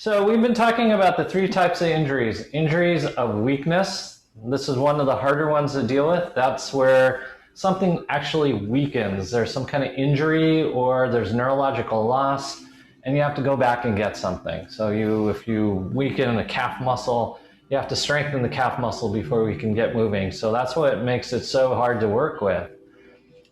So we've been talking about the three types of injuries. Injuries of weakness. This is one of the harder ones to deal with. That's where something actually weakens. There's some kind of injury or there's neurological loss and you have to go back and get something. So if you weaken a calf muscle, you have to strengthen the calf muscle before we can get moving. So that's what makes it so hard to work with.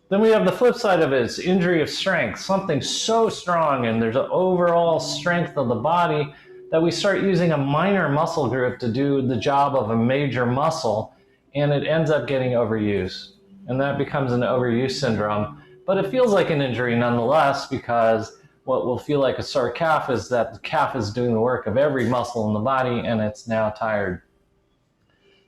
Then we have the flip side of it, it's injury of strength, something so strong and there's an overall strength of the body that we start using a minor muscle group to do the job of a major muscle and it ends up getting overused. And that becomes an overuse syndrome, but it feels like an injury nonetheless because what will feel like a sore calf is that the calf is doing the work of every muscle in the body and it's now tired.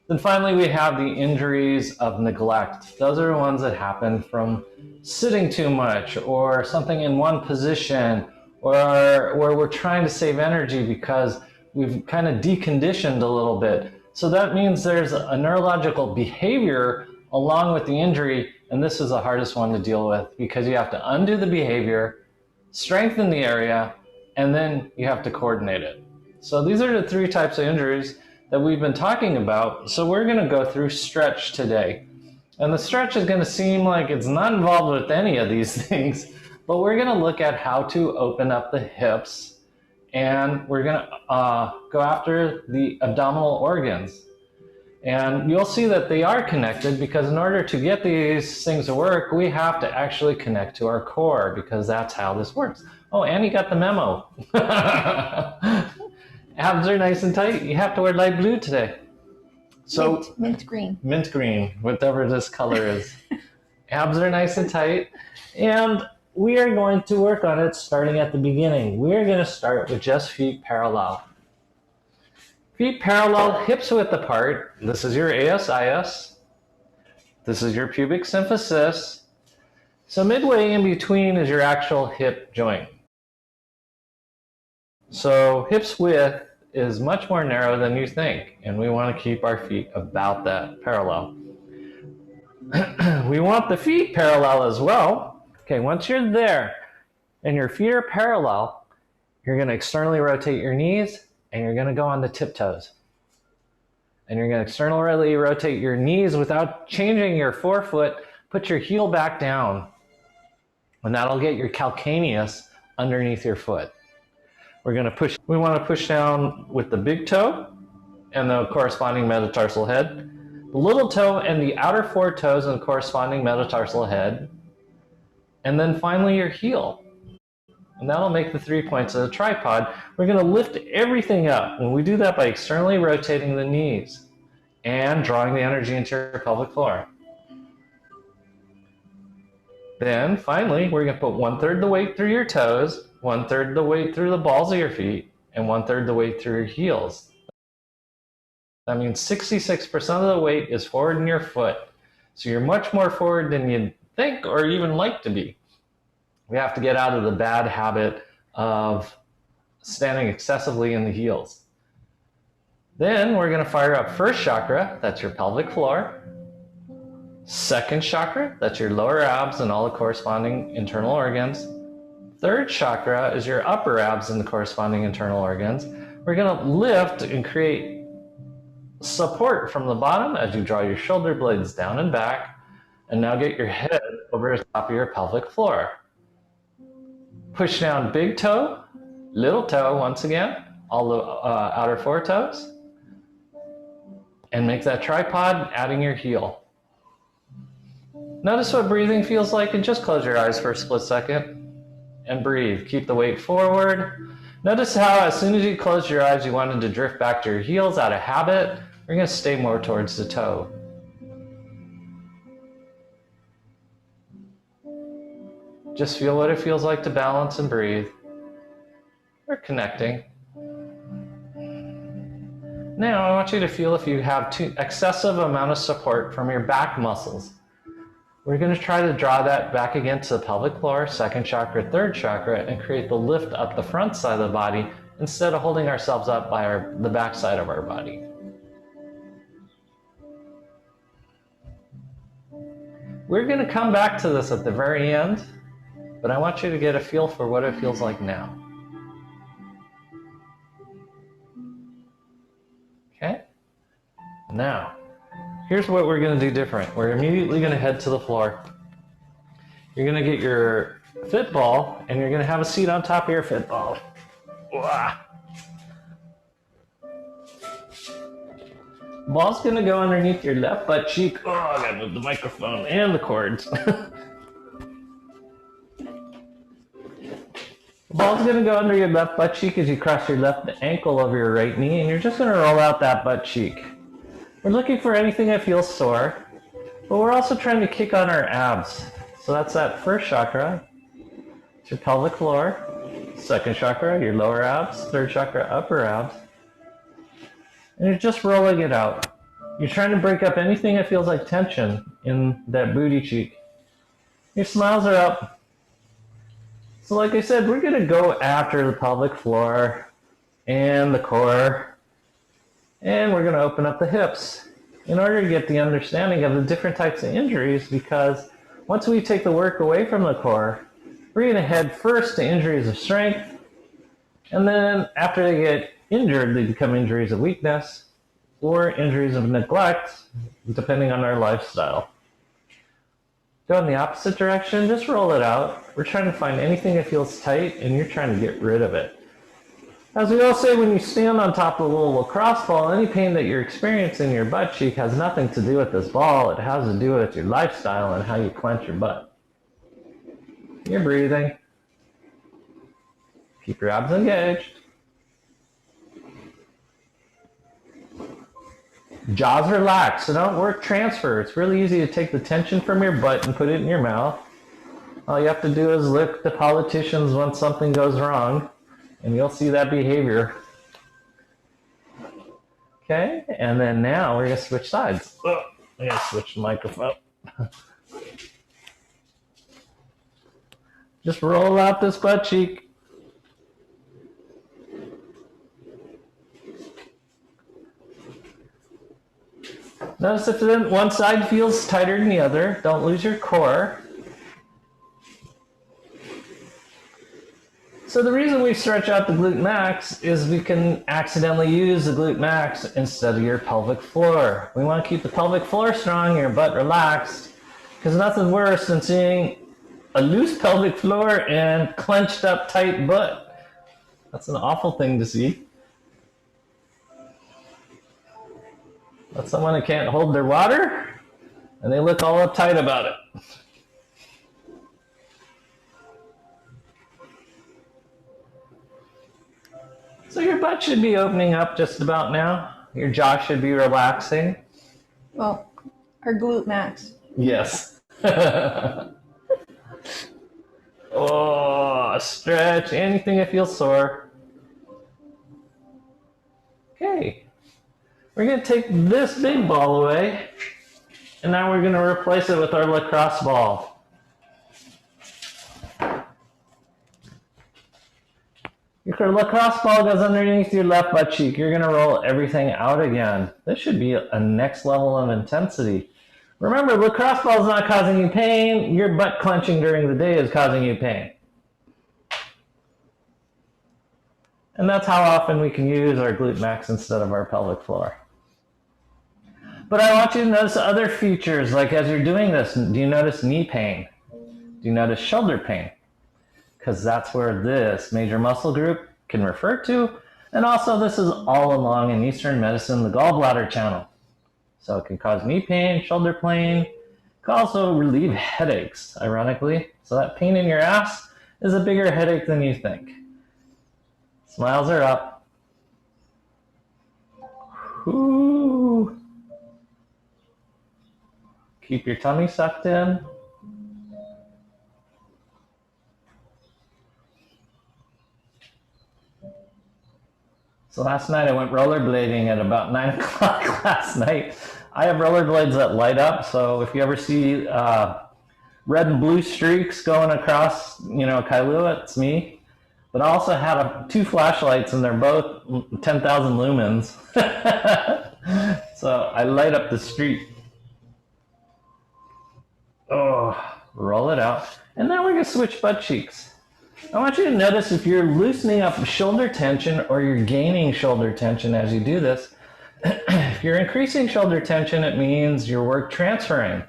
Then finally, we have the injuries of neglect. Those are the ones that happen from sitting too much or something in one position or where we're trying to save energy because we've kind of deconditioned a little bit. So that means there's a neurological behavior along with the injury, and this is the hardest one to deal with because you have to undo the behavior, strengthen the area, and then you have to coordinate it. So these are the three types of injuries that we've been talking about. So we're going to go through stretch today. And the stretch is going to seem like it's not involved with any of these things, but we're going to look at how to open up the hips and we're going to go after the abdominal organs. And you'll see that they are connected because in order to get these things to work, we have to actually connect to our core because that's how this works. Oh, Annie got the memo. Abs are nice and tight. You have to wear light blue today. So mint green. Mint green, whatever this color is. Abs are nice and tight. And we are going to work on it starting at the beginning. We are going to start with just feet parallel. Feet parallel, hips width apart. This is your ASIS. This is your pubic symphysis. So midway in between is your actual hip joint. So hips width is much more narrow than you think, and we want to keep our feet about that parallel. We want the feet parallel as well. Okay, once you're there and your feet are parallel, you're going to externally rotate your knees and you're going to go on the tiptoes. And you're going to externally rotate your knees without changing your forefoot. Put your heel back down, and that'll get your calcaneus underneath your foot. We want to push down with the big toe and the corresponding metatarsal head, the little toe and the outer four toes and the corresponding metatarsal head, and then finally your heel. And that'll make the 3 points of the tripod. We're going to lift everything up, and we do that by externally rotating the knees and drawing the energy into your pelvic floor. Then finally, we're going to put 1/3 the weight through your toes, 1/3 the weight through the balls of your feet, and 1/3 the weight through your heels. That means 66% of the weight is forward in your foot. So you're much more forward than you'd think or even like to be. We have to get out of the bad habit of standing excessively in the heels. Then we're going to fire up first chakra, that's your pelvic floor. Second chakra, that's your lower abs and all the corresponding internal organs. Third chakra is your upper abs and the corresponding internal organs. We're going to lift and create support from the bottom as you draw your shoulder blades down and back. And now get your head over the top of your pelvic floor. Push down big toe, little toe once again, all the outer four toes. And make that tripod, adding your heel. Notice what breathing feels like and just close your eyes for a split second and breathe. Keep the weight forward. Notice how as soon as you closed your eyes, you wanted to drift back to your heels out of habit. We're going to stay more towards the toe. Just feel what it feels like to balance and breathe. We're connecting. Now I want you to feel if you have too excessive amount of support from your back muscles. We're going to try to draw that back against the pelvic floor, second chakra, third chakra, and create the lift up the front side of the body instead of holding ourselves up by the back side of our body. We're going to come back to this at the very end, but I want you to get a feel for what it feels like now. Here's what we're going to do different. We're immediately going to head to the floor. You're going to get your fit ball, and you're going to have a seat on top of your fit ball. Ball's going to go underneath your left butt cheek. Oh, I got to move the microphone and the cords. Ball's going to go under your left butt cheek as you cross your left ankle over your right knee, and you're just going to roll out that butt cheek. We're looking for anything that feels sore, but we're also trying to kick on our abs. So that's that first chakra. It's your pelvic floor. Second chakra, your lower abs. Third chakra, upper abs. And you're just rolling it out. You're trying to break up anything that feels like tension in that booty cheek. Your smiles are up. So like I said, we're going to go after the pelvic floor and the core, and we're going to open up the hips in order to get the understanding of the different types of injuries, because once we take the work away from the core, we're going to head first to injuries of strength, and then after they get injured, they become injuries of weakness or injuries of neglect, depending on our lifestyle. Go in the opposite direction, just roll it out. We're trying to find anything that feels tight, and you're trying to get rid of it. As we all say, when you stand on top of a little lacrosse ball, any pain that you're experiencing in your butt cheek has nothing to do with this ball. It has to do with your lifestyle and how you clench your butt. You're breathing. Keep your abs engaged. Jaws relaxed, so don't work transfer. It's really easy to take the tension from your butt and put it in your mouth. All you have to do is look at the politicians when something goes wrong, and you'll see that behavior. Okay, and then now we're going to switch sides. Oh, I got to switch the microphone. Just roll out this butt cheek. Notice if one side feels tighter than the other. Don't lose your core. So the reason we stretch out the glute max is we can accidentally use the glute max instead of your pelvic floor. We want to keep the pelvic floor strong, your butt relaxed, because nothing worse than seeing a loose pelvic floor and clenched up tight butt. That's an awful thing to see. That's someone that can't hold their water, and they look all uptight about it. So your butt should be opening up just about now. Your jaw should be relaxing. Well, our glute max. Yes. Oh, stretch, anything that feels sore. Okay. We're going to take this big ball away, and now we're going to replace it with our lacrosse ball. Your lacrosse ball goes underneath your left butt cheek. You're going to roll everything out again. This should be a next level of intensity. Remember, lacrosse ball is not causing you pain. Your butt clenching during the day is causing you pain. And that's how often we can use our glute max instead of our pelvic floor. But I want you to notice other features, like as you're doing this, do you notice knee pain? Do you notice shoulder pain? Because that's where this major muscle group can refer to. And also this is all along in Eastern medicine, the gallbladder channel. So it can cause knee pain, shoulder pain. It can also relieve headaches, ironically. So that pain in your ass is a bigger headache than you think. Smiles are up. Ooh. Keep your tummy sucked in. So last night I went rollerblading at about 9 o'clock last night. I have rollerblades that light up, so if you ever see red and blue streaks going across, Kailua, it's me. But I also had 2 flashlights, and they're both 10,000 lumens. So I light up the street. Oh, roll it out. And now we're going to switch butt cheeks. I want you to notice if you're loosening up shoulder tension or you're gaining shoulder tension as you do this. If you're increasing shoulder tension, it means your work transferring.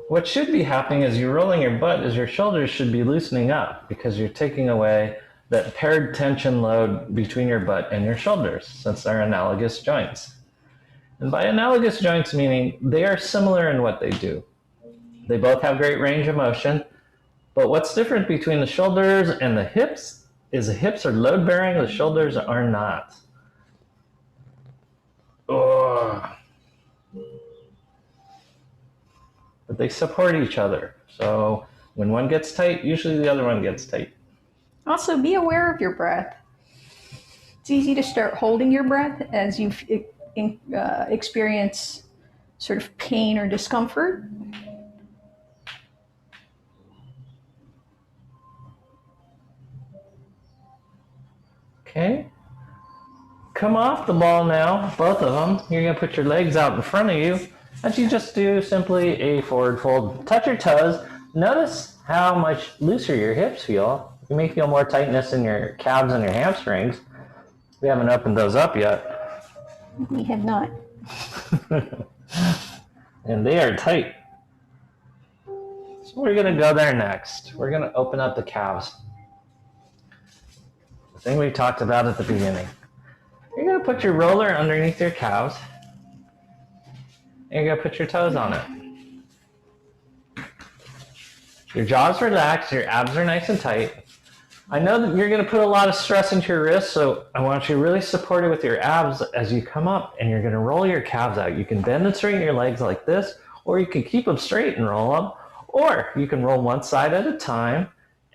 What should be happening as you're rolling your butt is your shoulders should be loosening up because you're taking away that paired tension load between your butt and your shoulders, since they're analogous joints. And by analogous joints, meaning they are similar in what they do. They both have great range of motion, but what's different between the shoulders and the hips is the hips are load-bearing, the shoulders are not. Oh. But they support each other. So when one gets tight, usually the other one gets tight. Also, be aware of your breath. It's easy to start holding your breath as you experience sort of pain or discomfort. Okay. Come off the ball now, both of them. You're going to put your legs out in front of you. As you just do simply a forward fold. Touch your toes. Notice how much looser your hips feel. You may feel more tightness in your calves and your hamstrings. We haven't opened those up yet. We have not. And they are tight. So we're going to go there next. We're going to open up the calves. The thing we talked about at the beginning. You're going to put your roller underneath your calves. And you're going to put your toes on it. Your jaw's relaxed, your abs are nice and tight. I know that you're going to put a lot of stress into your wrists, so I want you to really support it with your abs as you come up, and you're going to roll your calves out. You can bend and straighten your legs like this, or you can keep them straight and roll them, or you can roll one side at a time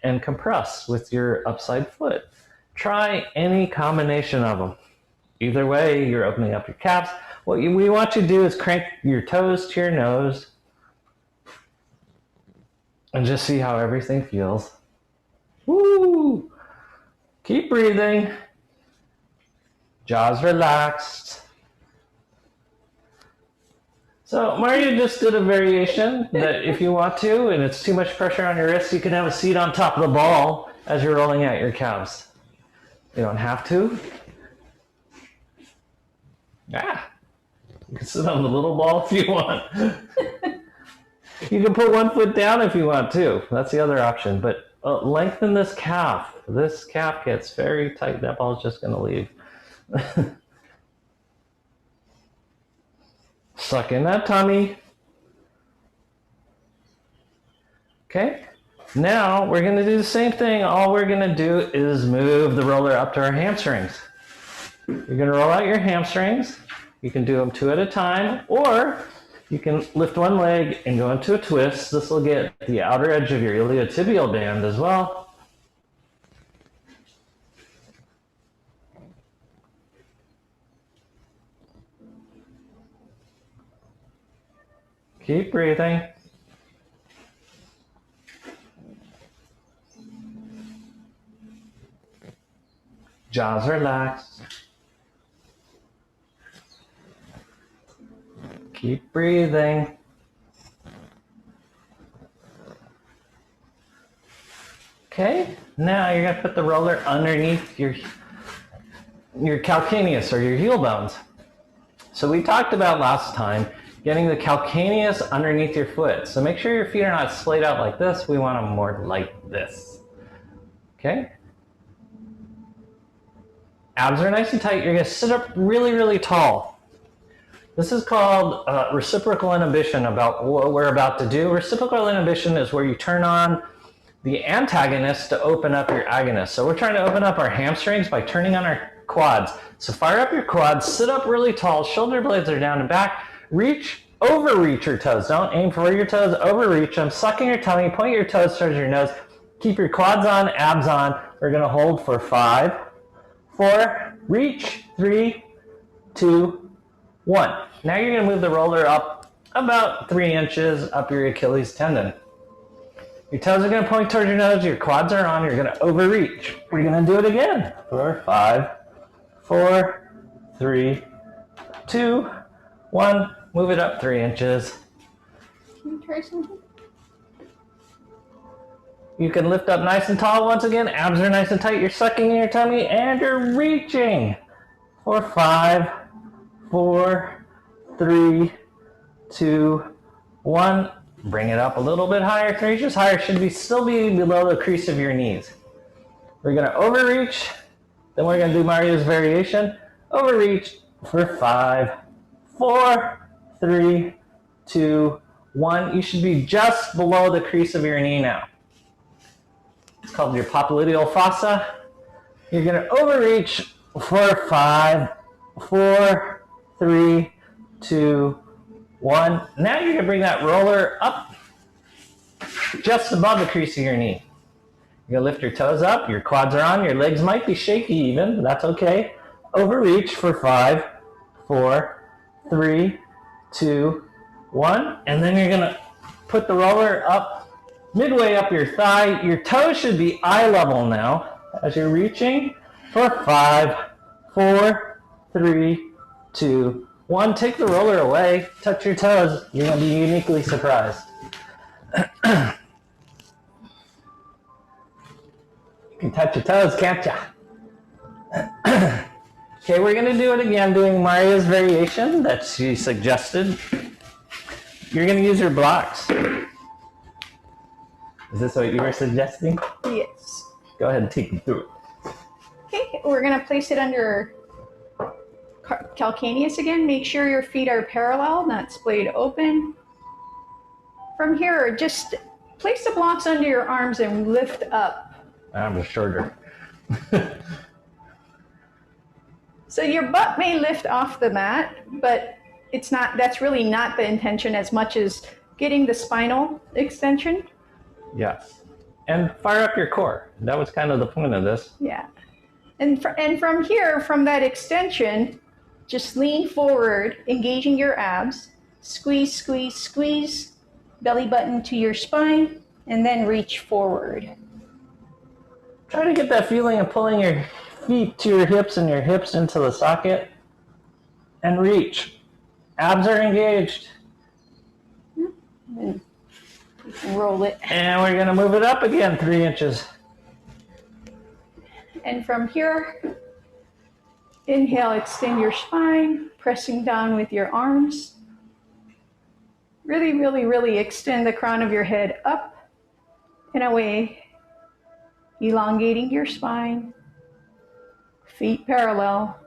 and compress with your upside foot. Try any combination of them. Either way, you're opening up your calves. What we want you to do is crank your toes to your nose and just see how everything feels. Woo! Keep breathing. Jaws relaxed. So Mario just did a variation that if you want to, and it's too much pressure on your wrists, you can have a seat on top of the ball as you're rolling out your calves. You don't have to. You can sit on the little ball if you want. You can put one foot down if you want to. That's the other option. But lengthen this calf. This calf gets very tight. That ball's just going to leave. Suck in that tummy. Okay. Now we're going to do the same thing. All we're going to do is move the roller up to our hamstrings. You're going to roll out your hamstrings. You can do them two at a time, or you can lift one leg and go into a twist. This will get the outer edge of your iliotibial band as well. Keep breathing. Jaws relaxed. Keep breathing. Okay, now you're going to put the roller underneath your calcaneus or your heel bones. So we talked about last time getting the calcaneus underneath your foot. So make sure your feet are not splayed out like this. We want them more like this. Okay? Abs are nice and tight. You're going to sit up really, really tall. This is called reciprocal inhibition about what we're about to do. Reciprocal inhibition is where you turn on the antagonist to open up your agonist. So we're trying to open up our hamstrings by turning on our quads. So fire up your quads, sit up really tall, shoulder blades are down and back, reach, overreach your toes. Don't aim for your toes, overreach them, suck in your tummy, point your toes towards your nose, keep your quads on, abs on. We're gonna hold for 5, 4, reach, 3, 2, 1. Now you're going to move the roller up about 3 inches up your Achilles tendon. Your toes are going to point towards your nose. Your quads are on. You're going to overreach. We're going to do it again. For 5, 4, 3, 2, 1. Move it up 3 inches. Can you try something? You can lift up nice and tall once again. Abs are nice and tight. You're sucking in your tummy and you're reaching for 5, 4, 3, 2, 1. Bring it up a little bit higher. 3 inches higher. Should still be below the crease of your knees. We're going to overreach. Then we're going to do Mario's variation. Overreach for 5, 4, 3, 2, 1. You should be just below the crease of your knee now. It's called your popliteal fossa. You're going to overreach for 5, 4, 3, 2, 1. Now you're going to bring that roller up just above the crease of your knee. You're going to lift your toes up, your quads are on, your legs might be shaky even, but that's okay. Overreach for 5, 4, 3, 2, 1. And then you're going to put the roller up, midway up your thigh. Your toes should be eye level now as you're reaching for 5, 4, 3, 2, 1. Take the roller away, touch your toes. You're going to be uniquely surprised. You can touch your toes, can't ya? Okay, we're going to do it again, doing Maria's variation that she suggested. You're going to use your blocks. Is this what you were suggesting? Yes. Go ahead and take them through it. Okay, we're going to place it under calcaneus again. Make sure your feet are parallel, not splayed open. From here, just place the blocks under your arms and lift up. I'm shorter. So your butt may lift off the mat, but that's really not the intention as much as getting the spinal extension. Yes. And fire up your core. That was kind of the point of this. Yeah. And from here, from that extension, just lean forward, engaging your abs. Squeeze, squeeze, squeeze. Belly button to your spine, and then reach forward. Try to get that feeling of pulling your feet to your hips and your hips into the socket. And reach. Abs are engaged. And roll it. And we're going to move it up again 3 inches. And from here, inhale, extend your spine, pressing down with your arms. Really, really, really extend the crown of your head up and away, elongating your spine, feet parallel.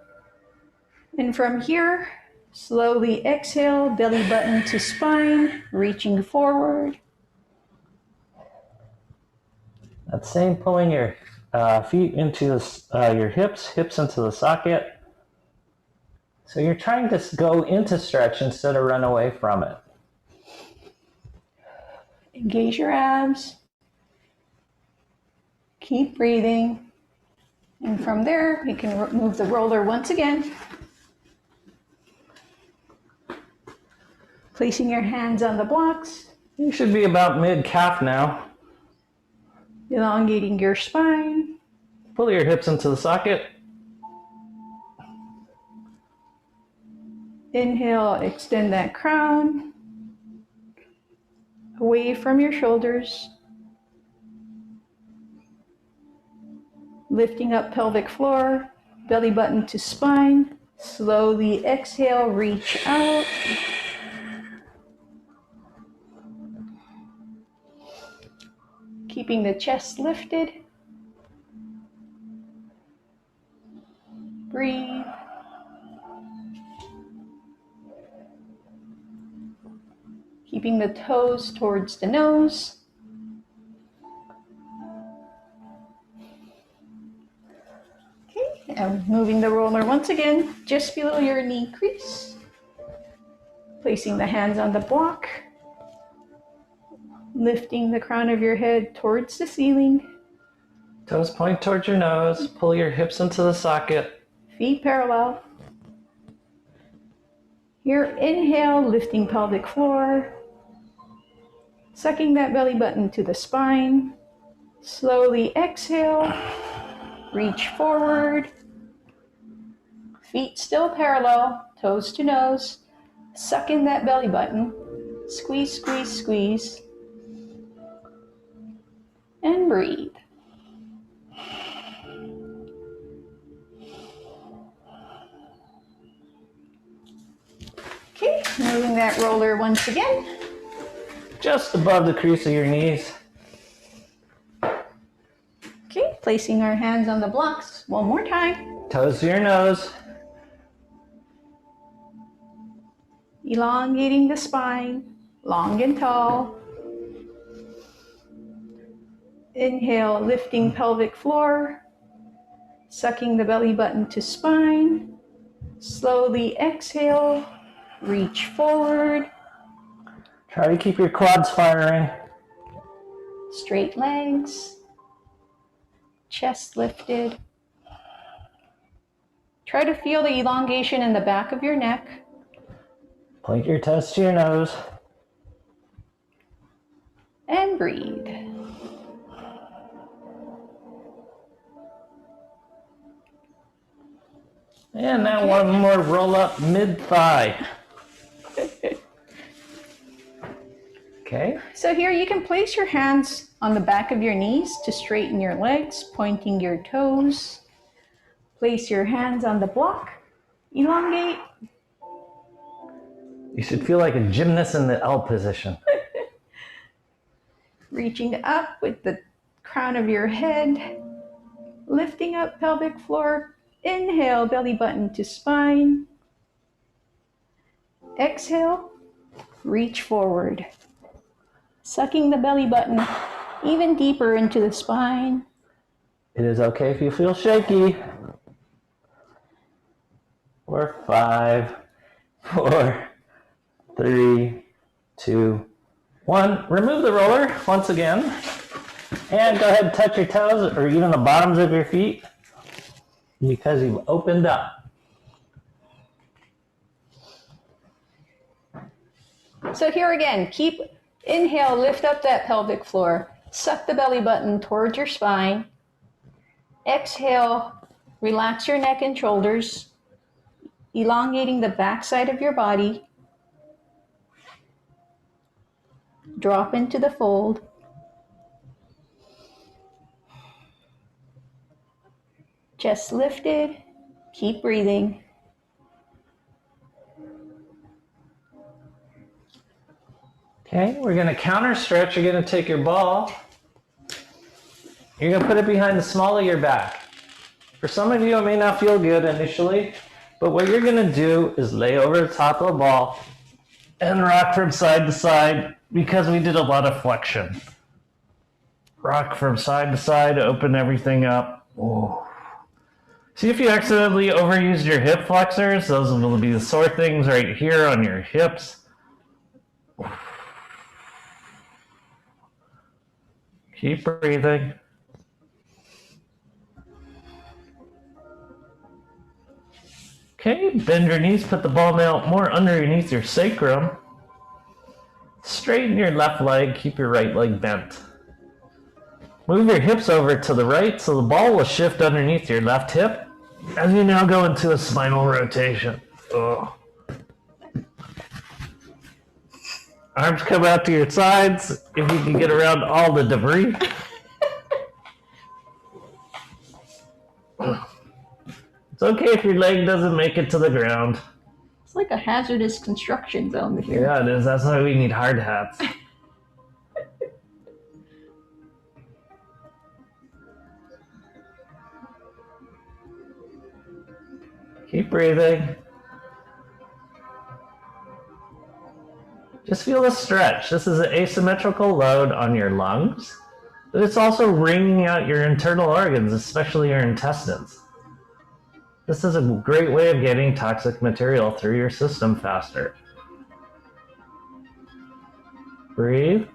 And from here, slowly exhale, belly button to spine, reaching forward. That same pulling your feet into your hips into the socket. So you're trying to go into stretch instead of run away from it. Engage your abs. Keep breathing. And from there, we can move the roller once again. Placing your hands on the blocks. You should be about mid-calf now. Elongating your spine. Pull your hips into the socket. Inhale, extend that crown. Away from your shoulders. Lifting up pelvic floor, belly button to spine. Slowly exhale, reach out. Keeping the chest lifted. Breathe. Keeping the toes towards the nose. Okay, and moving the roller once again, just below your knee crease. Placing the hands on the block. Lifting the crown of your head towards the ceiling. Toes point towards your nose. Pull your hips into the socket. Feet parallel. Here, inhale, lifting pelvic floor. Sucking that belly button to the spine. Slowly exhale. Reach forward. Feet still parallel, toes to nose. Suck in that belly button. Squeeze, squeeze, squeeze. And breathe. that roller once again. Just above the crease of your knees. Okay, placing our hands on the blocks one more time. Toes to your nose. Elongating the spine, long and tall. Inhale, lifting pelvic floor, sucking the belly button to spine. Slowly exhale, reach forward. Try to keep your quads firing. Straight legs, chest lifted. Try to feel the elongation in the back of your neck. Point your toes to your nose. And breathe. And now one more roll up mid-thigh. Okay. So here you can place your hands on the back of your knees to straighten your legs, pointing your toes. Place your hands on the block. Elongate. You should feel like a gymnast in the L position. Reaching up with the crown of your head. Lifting up pelvic floor. Inhale, belly button to spine. Exhale, reach forward. Sucking the belly button even deeper into the spine. It is okay if you feel shaky. 4, 5, 4, 3, 2, 1. Remove the roller once again. And go ahead and touch your toes or even the bottoms of your feet because you've opened up. So here again, inhale, lift up that pelvic floor. Suck the belly button towards your spine. Exhale, relax your neck and shoulders, elongating the backside of your body. Drop into the fold. Chest lifted. Keep breathing. Okay, we're going to counter stretch. You're going to take your ball. You're going to put it behind the small of your back. For some of you, it may not feel good initially, but what you're going to do is lay over the top of the ball and rock from side to side because we did a lot of flexion. Rock from side to side, open everything up. Whoa. See if you accidentally overused your hip flexors. Those will be the sore things right here on your hips. Keep breathing. Okay, bend your knees, put the ball now more underneath your sacrum. Straighten your left leg, keep your right leg bent. Move your hips over to the right so the ball will shift underneath your left hip as you now go into a spinal rotation. Ugh. Arms come out to your sides if you can get around all the debris. It's okay if your leg doesn't make it to the ground. It's like a hazardous construction zone here. Yeah, it is. That's why we need hard hats. Keep breathing. Just feel the stretch. This is an asymmetrical load on your lungs, but it's also wringing out your internal organs, especially your intestines. This is a great way of getting toxic material through your system faster. Breathe.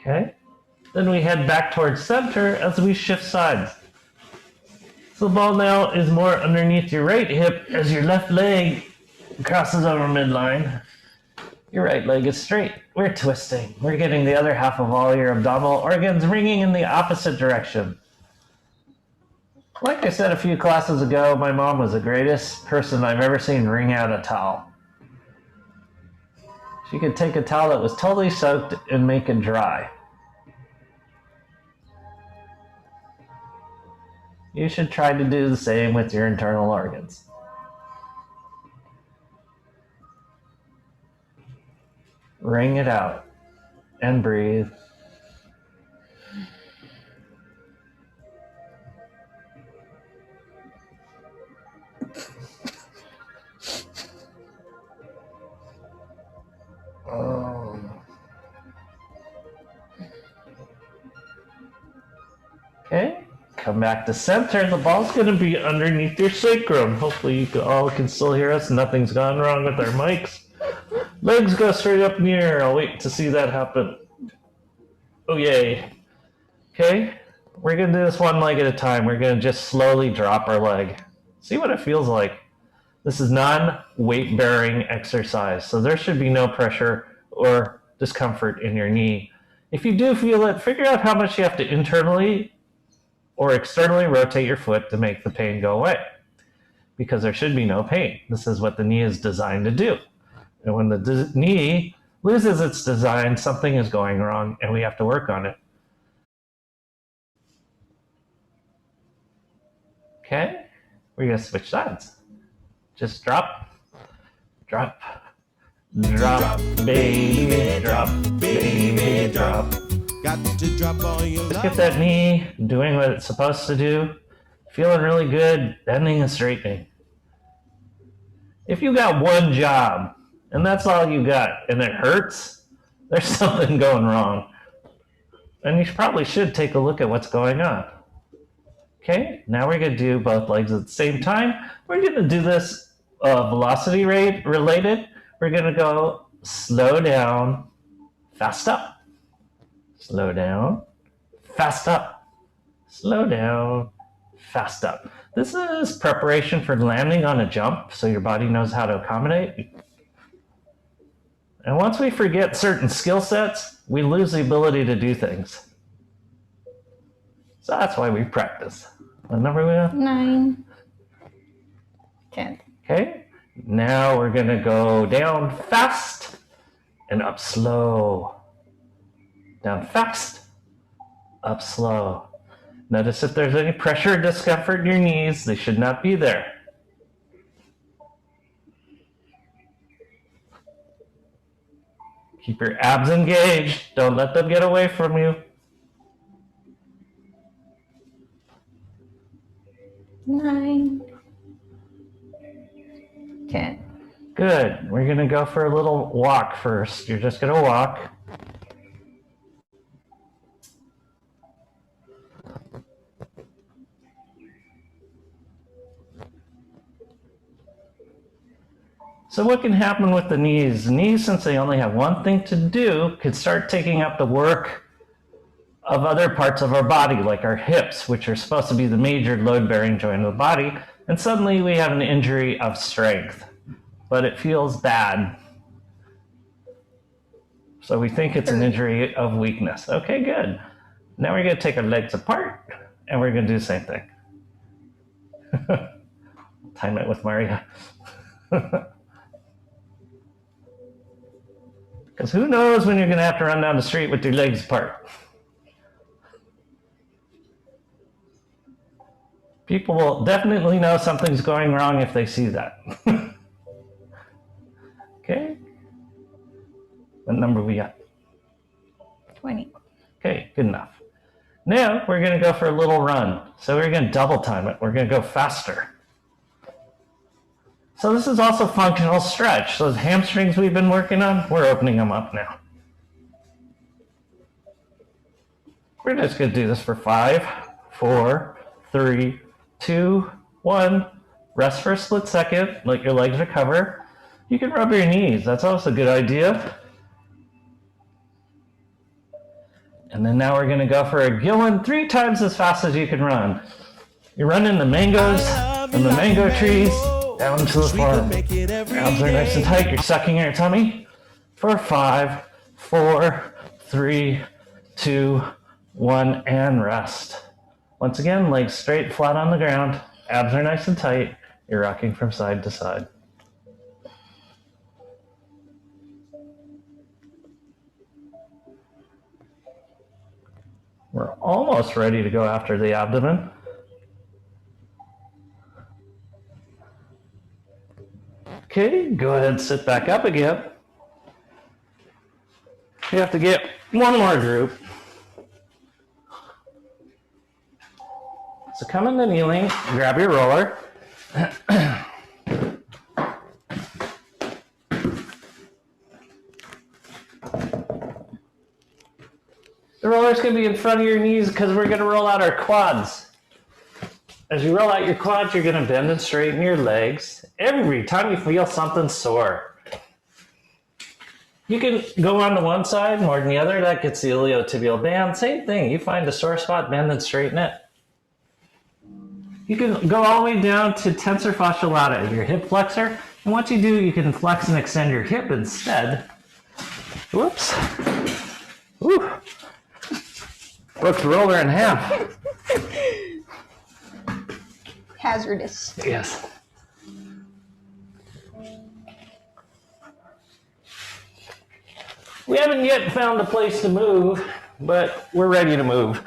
Okay, then we head back towards center as we shift sides. So the ball now is more underneath your right hip as your left leg crosses over midline. Your right leg is straight. We're twisting. We're getting the other half of all your abdominal organs ringing in the opposite direction. Like I said a few classes ago, my mom was the greatest person I've ever seen wring out a towel. She could take a towel that was totally soaked and make it dry. You should try to do the same with your internal organs. Wring it out and breathe. Okay, come back to center. The ball's going to be underneath your sacrum. Hopefully you all can still hear us. Nothing's gone wrong with our mics. Legs go straight up in the air. I'll wait to see that happen. Oh, yay. Okay, we're going to do this one leg at a time. We're going to just slowly drop our leg. See what it feels like. This is non-weight bearing exercise, so there should be no pressure or discomfort in your knee. If you do feel it, figure out how much you have to internally or externally rotate your foot to make the pain go away, because there should be no pain. This is what the knee is designed to do. And when the knee loses its design, something is going wrong and we have to work on it. Okay, we're going to switch sides. Just drop, drop, drop, baby, drop, baby, drop. Got to drop all your Just get that knee doing what it's supposed to do, feeling really good, bending and straightening. If you got one job and that's all you got and it hurts, there's something going wrong. And you probably should take a look at what's going on. Okay, now we're going to do both legs at the same time. We're going to do this velocity rate related. We're going to go slow down, fast up. Slow down, fast up. Slow down, fast up. This is preparation for landing on a jump, so your body knows how to accommodate. And once we forget certain skill sets, we lose the ability to do things. So that's why we practice. What number are we on? 9, 10. Okay, now we're going to go down fast and up slow. Down fast, up slow. Notice if there's any pressure or discomfort in your knees, they should not be there. Keep your abs engaged. Don't let them get away from you. 9, 10. Good. We're going to go for a little walk first. You're just going to walk. So what can happen with the knees? The knees, since they only have one thing to do, could start taking up the work of other parts of our body, like our hips, which are supposed to be the major load-bearing joint of the body, and suddenly we have an injury of strength, but it feels bad. So we think it's an injury of weakness. Okay, good. Now we're going to take our legs apart, and we're going to do the same thing. Time it with Maria. Because who knows when you're going to have to run down the street with your legs apart. People will definitely know something's going wrong if they see that. Okay. What number we got? 20. Okay, good enough. Now we're going to go for a little run. So we're going to double time it. We're going to go faster. So this is also functional stretch. Those hamstrings we've been working on, we're opening them up now. We're just going to do this for 5, 4, 3, 2, 1. Rest for a split second. Let your legs recover. You can rub your knees. That's also a good idea. And then now we're going to go for a Gillen 3 times as fast as you can run. You're running the mangoes and the mango trees down to the farm. Abs are nice and tight. You're sucking your tummy. For 5, 4, 3, 2, 1, and rest. Once again, legs straight, flat on the ground. Abs are nice and tight. You're rocking from side to side. We're almost ready to go after the abdomen. Okay, go ahead and sit back up again. You have to get one more group. So come into kneeling, grab your roller. The roller's going to be in front of your knees because we're going to roll out our quads. As you roll out your quads, you're going to bend and straighten your legs every time you feel something sore. You can go on to one side more than the other. That gets the iliotibial band. Same thing. You find a sore spot, bend and straighten it. You can go all the way down to tensor fascia lata, your hip flexor. And once you do, you can flex and extend your hip instead. Whoops. Ooh. Broke the roller in half. Hazardous. Yes. We haven't yet found a place to move, but we're ready to move.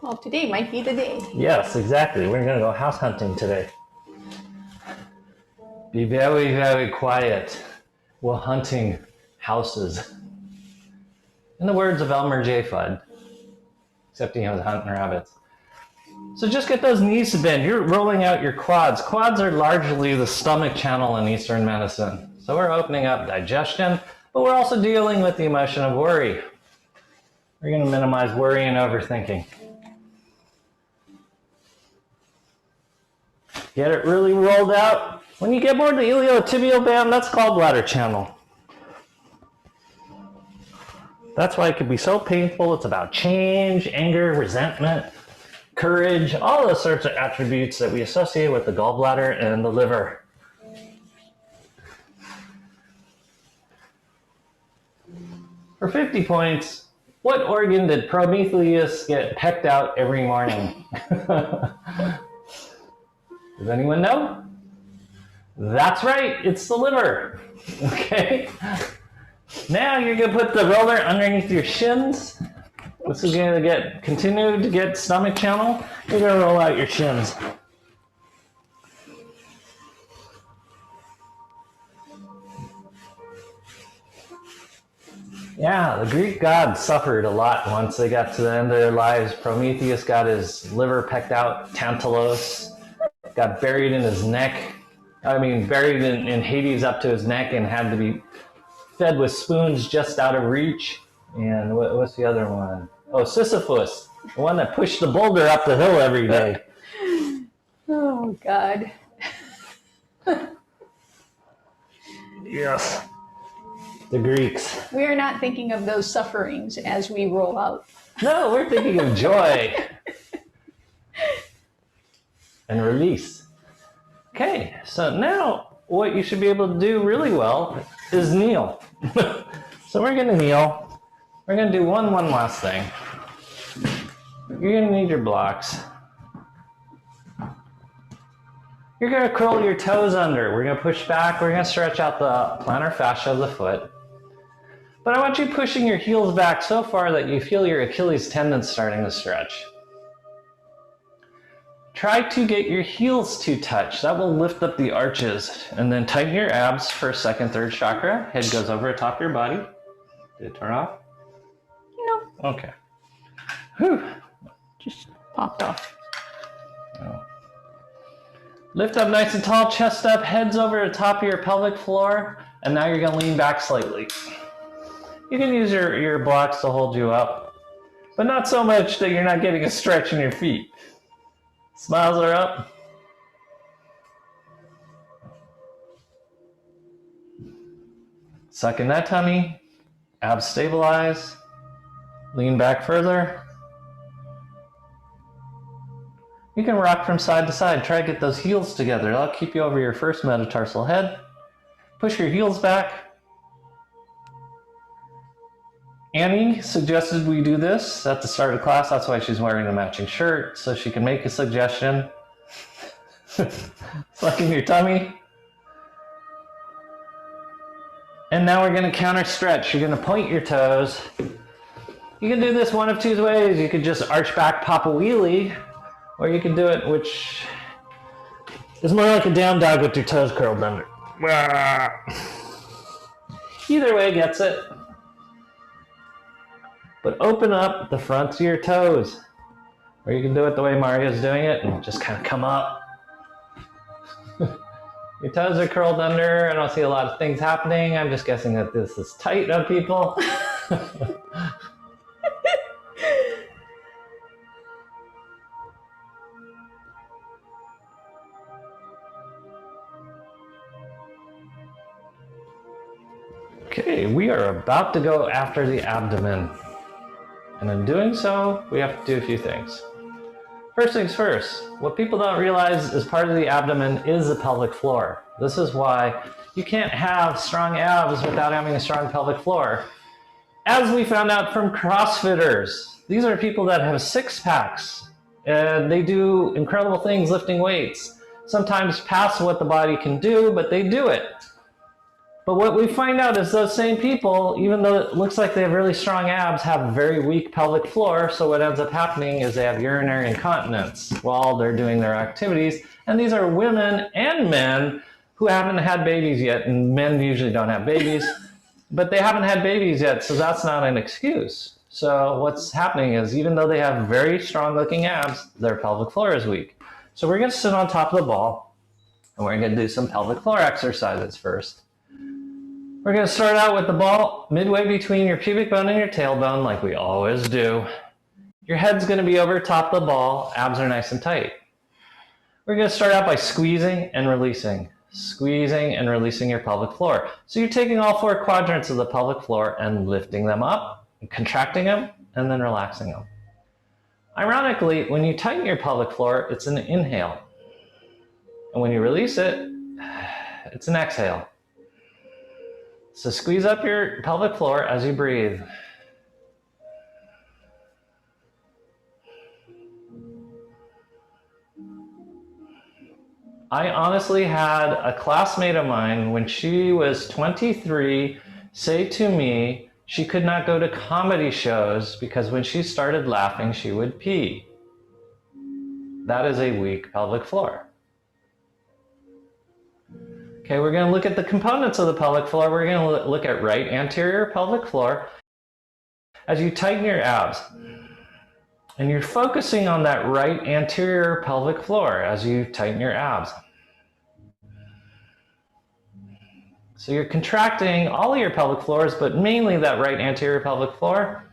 Well, today might be the day. Yes, exactly. We're going to go house hunting today. Be very, very quiet. We're hunting houses. In the words of Elmer J. Fudd, except he was hunting rabbits. So just get those knees to bend. You're rolling out your quads. Quads are largely the stomach channel in Eastern medicine. So we're opening up digestion, but we're also dealing with the emotion of worry. We're going to minimize worry and overthinking. Get it really rolled out. When you get more to the iliotibial band, that's gallbladder channel. That's why it can be so painful. It's about change, anger, resentment, courage, all those sorts of attributes that we associate with the gallbladder and the liver. For 50 points, what organ did Prometheus get pecked out every morning? Does anyone know? That's right, it's the liver. Okay. Now you're going to put the roller underneath your shins. This is going to continue to get stomach channel. You're going to roll out your shins. Yeah, the Greek gods suffered a lot once they got to the end of their lives. Prometheus got his liver pecked out. Tantalos got buried in his neck. Buried in Hades up to his neck and had to be fed with spoons just out of reach. And what's the other one? Oh, Sisyphus, the one that pushed the boulder up the hill every day. Oh, God. Yes. The Greeks. We are not thinking of those sufferings as we roll out. No, we're thinking of joy and release. Okay, so now what you should be able to do really well is kneel. So we're going to kneel. We're going to do one last thing. You're going to need your blocks. You're going to curl your toes under. We're going to push back. We're going to stretch out the plantar fascia of the foot. But I want you pushing your heels back so far that you feel your Achilles tendon starting to stretch. Try to get your heels to touch. That will lift up the arches. And then tighten your abs for second, third chakra. Head goes over the top of your body. Did it turn off? No. Okay. Whew. Just popped off. Oh. Lift up nice and tall, chest up, heads over the top of your pelvic floor. And now you're going to lean back slightly. You can use your blocks to hold you up. But not so much that you're not getting a stretch in your feet. Smiles are up. Suck in that tummy. Abs stabilize. Lean back further. You can rock from side to side. Try to get those heels together. That'll keep you over your first metatarsal head. Push your heels back. Annie suggested we do this at the start of class. That's why she's wearing a matching shirt, so she can make a suggestion. Sucking your tummy. And now we're going to counter stretch. You're going to point your toes. You can do this one of two ways. You could just arch back, pop a wheelie, or you can do it, which is more like a down dog with your toes curled under. Either way gets it. But open up the fronts of your toes. Or you can do it the way Mario's doing it and just kind of come up. Your toes are curled under. I don't see a lot of things happening. I'm just guessing that this is tight on people. Okay, we are about to go after the abdomen. And in doing so, we have to do a few things. First things first, what people don't realize is part of the abdomen is the pelvic floor. This is why you can't have strong abs without having a strong pelvic floor. As we found out from CrossFitters, these are people that have six packs and they do incredible things lifting weights. Sometimes past what the body can do, but they do it. But what we find out is those same people, even though it looks like they have really strong abs, have very weak pelvic floor. So what ends up happening is they have urinary incontinence while they're doing their activities. And these are women and men who haven't had babies yet. And men usually don't have babies, but they haven't had babies yet. So that's not an excuse. So what's happening is even though they have very strong looking abs, their pelvic floor is weak. So we're going to sit on top of the ball and we're going to do some pelvic floor exercises first. We're going to start out with the ball midway between your pubic bone and your tailbone, like we always do. Your head's going to be over top of the ball. Abs are nice and tight. We're going to start out by squeezing and releasing your pelvic floor. So you're taking all four quadrants of the pelvic floor and lifting them up, and contracting them, and then relaxing them. Ironically, when you tighten your pelvic floor, it's an inhale. And when you release it, it's an exhale. So squeeze up your pelvic floor as you breathe. I honestly had a classmate of mine when she was 23 say to me she could not go to comedy shows because when she started laughing, she would pee. That is a weak pelvic floor. Okay, we're going to look at the components of the pelvic floor. We're going to look at right anterior pelvic floor. As you tighten your abs, and you're focusing on that right anterior pelvic floor as you tighten your abs. So you're contracting all of your pelvic floors, but mainly that right anterior pelvic floor.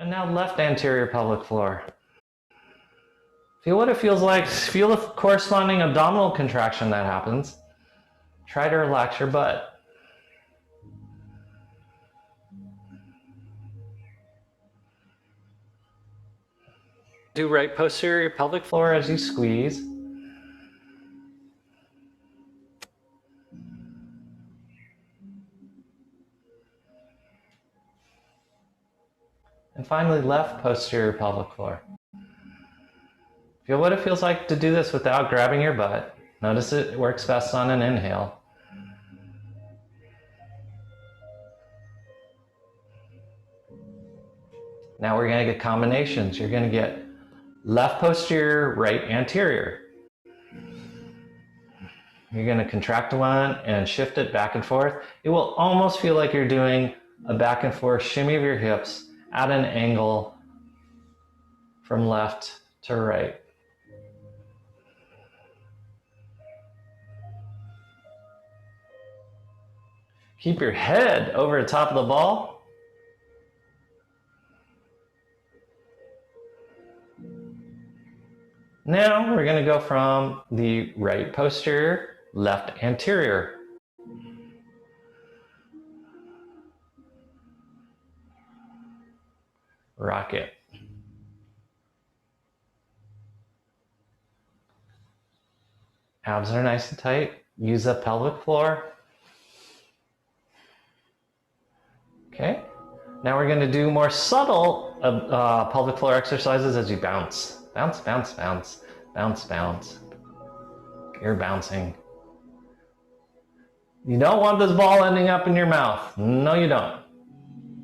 And now left anterior pelvic floor. Feel what it feels like. Feel the corresponding abdominal contraction that happens. Try to relax your butt. Do right posterior pelvic floor as you squeeze. And finally, left posterior pelvic floor. Feel what it feels like to do this without grabbing your butt. Notice it works best on an inhale. Now we're going to get combinations. You're going to get left posterior, right anterior. You're going to contract one and shift it back and forth. It will almost feel like you're doing a back and forth shimmy of your hips at an angle from left to right. Keep your head over the top of the ball. Now we're going to go from the right posterior, left anterior. Rock it. Abs are nice and tight. Use the pelvic floor. Okay. Now we're going to do more subtle pelvic floor exercises as you bounce. Bounce, bounce, bounce. Bounce, bounce. You're bouncing. You don't want this ball ending up in your mouth. No, you don't.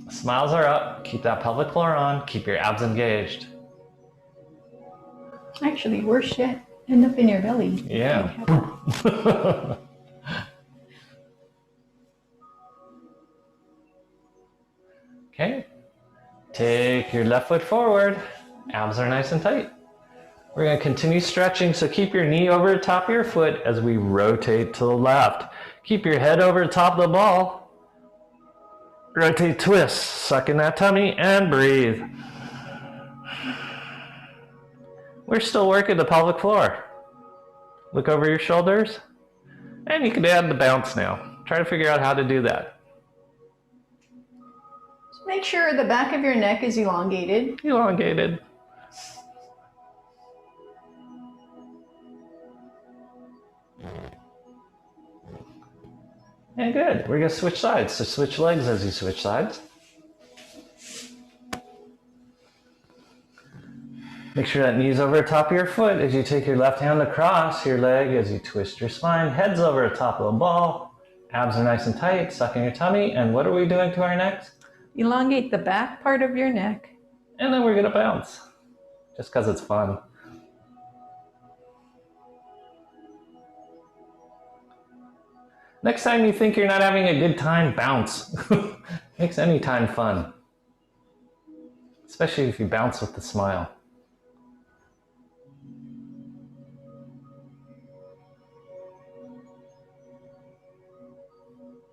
Smiles are up. Keep that pelvic floor on. Keep your abs engaged. Actually, worse yet, end up in your belly. Yeah. Okay. Take your left foot forward. Abs are nice and tight. We're going to continue stretching, so keep your knee over the top of your foot as we rotate to the left. Keep your head over the top of the ball. Rotate, twist, suck in that tummy, and breathe. We're still working the pelvic floor. Look over your shoulders, and you can add the bounce now. Try to figure out how to do that. So make sure the back of your neck is elongated. Elongated. And good. We're going to switch sides. So switch legs as you switch sides. Make sure that knee's over the top of your foot as you take your left hand across your leg as you twist your spine. Head's over the top of the ball. Abs are nice and tight. Suck in your tummy. And what are we doing to our necks? Elongate the back part of your neck. And then we're going to bounce. Just because it's fun. Next time you think you're not having a good time, bounce. Makes any time fun. Especially if you bounce with a smile.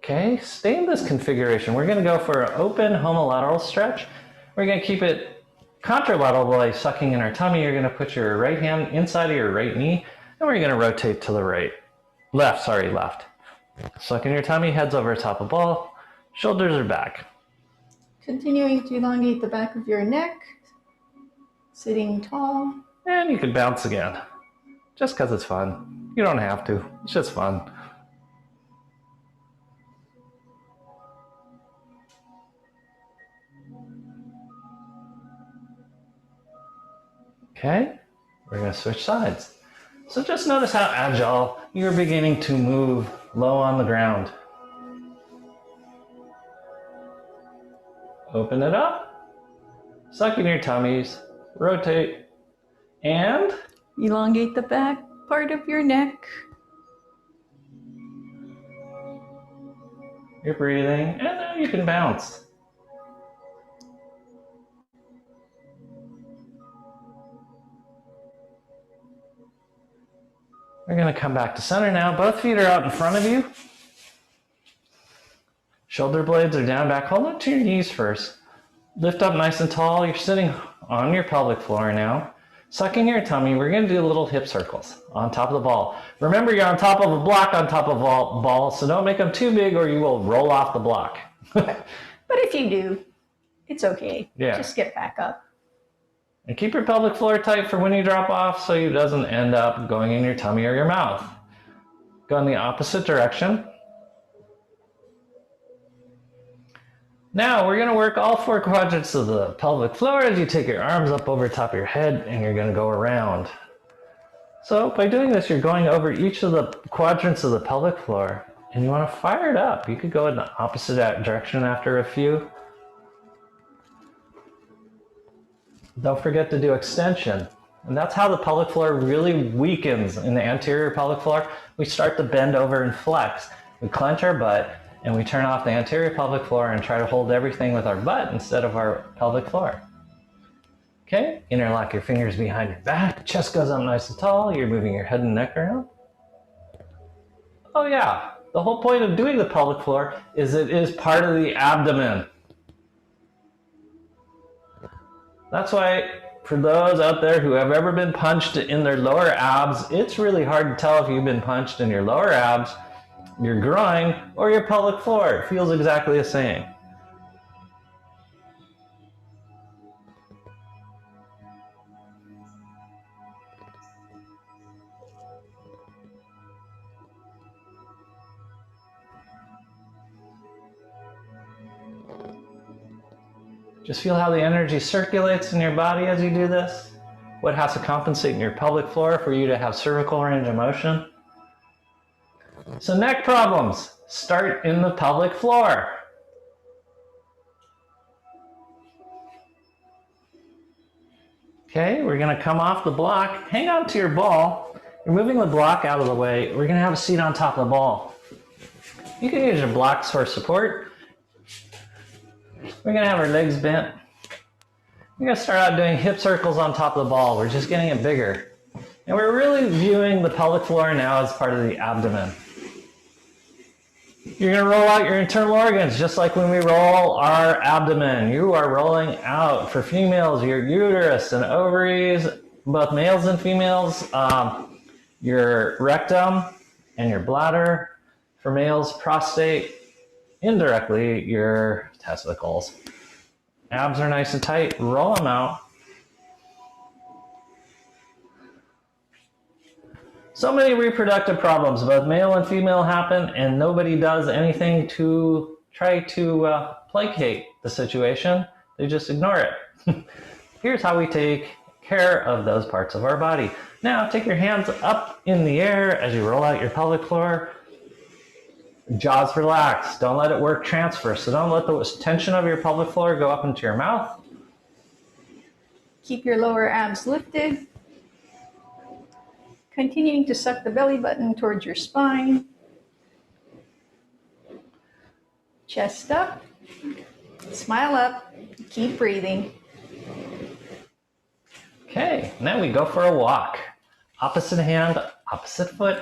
Okay, stay in this configuration. We're going to go for an open homolateral stretch. We're going to keep it contralateral by sucking in our tummy. You're going to put your right hand inside of your right knee, and we're going to rotate to the left. Suck in your tummy, head's over top of ball, shoulders are back. Continuing to elongate the back of your neck, sitting tall. And you can bounce again, just because it's fun. You don't have to, it's just fun. Okay, we're going to switch sides. So just notice how agile you're beginning to move low on the ground. Open it up, suck in your tummies, rotate, and Elongate the back part of your neck. you're breathing, and now you can bounce. We're going to come back to center now. Both feet are out in front of you. Shoulder blades are down, back. Hold on to your knees first. Lift up nice and tall. You're sitting on your pelvic floor now. Sucking your tummy. We're going to do little hip circles on top of the ball. Remember, you're on top of a block on top of a ball, so don't make them too big or you will roll off the block. But if you do, it's okay. Yeah. Just get back up. And keep your pelvic floor tight for when you drop off so it doesn't end up going in your tummy or your mouth. Go in the opposite direction. Now we're going to work all four quadrants of the pelvic floor as you take your arms up over top of your head and you're going to go around. So by doing this, you're going over each of the quadrants of the pelvic floor and you want to fire it up. You could go in the opposite direction after a few. Don't forget to do extension. And that's how the pelvic floor really weakens in the anterior pelvic floor. We start to bend over and flex. We clench our butt and we turn off the anterior pelvic floor and try to hold everything with our butt instead of our pelvic floor. Okay, interlock your fingers behind your back. Chest goes up nice and tall. You're moving your head and neck around. Oh yeah, the whole point of doing the pelvic floor is it is part of the abdomen. That's why for those out there who have ever been punched in their lower abs, it's really hard to tell if you've been punched in your lower abs, your groin, or your pelvic floor. It feels exactly the same. Just feel how the energy circulates in your body as you do this. What has to compensate in your pelvic floor for you to have cervical range of motion. So neck problems start in the pelvic floor. Okay, we're gonna come off the block, hang on to your ball. You're moving the block out of the way. We're gonna have a seat on top of the ball. You can use your blocks for support. We're gonna have our legs bent. We're gonna start out doing hip circles on top of the ball. We're just getting it bigger. And we're really viewing the pelvic floor now as part of the abdomen. You're gonna roll out your internal organs just like when we roll our abdomen. You are rolling out, for females, your uterus and ovaries, both males and females, your rectum and your bladder. For males, prostate, indirectly, your testicles. Abs are nice and tight, roll them out. So many reproductive problems, both male and female, happen, and nobody does anything to try to placate the situation. They just ignore it. Here's how we take care of those parts of our body. Now, take your hands up in the air as you roll out your pelvic floor. Jaws relax. Don't let it work transfer. So don't let the tension of your pelvic floor go up into your mouth. Keep your lower abs lifted. Continuing to suck the belly button towards your spine. Chest up. Smile up. Keep breathing. Okay, now we go for a walk. Opposite hand, opposite foot.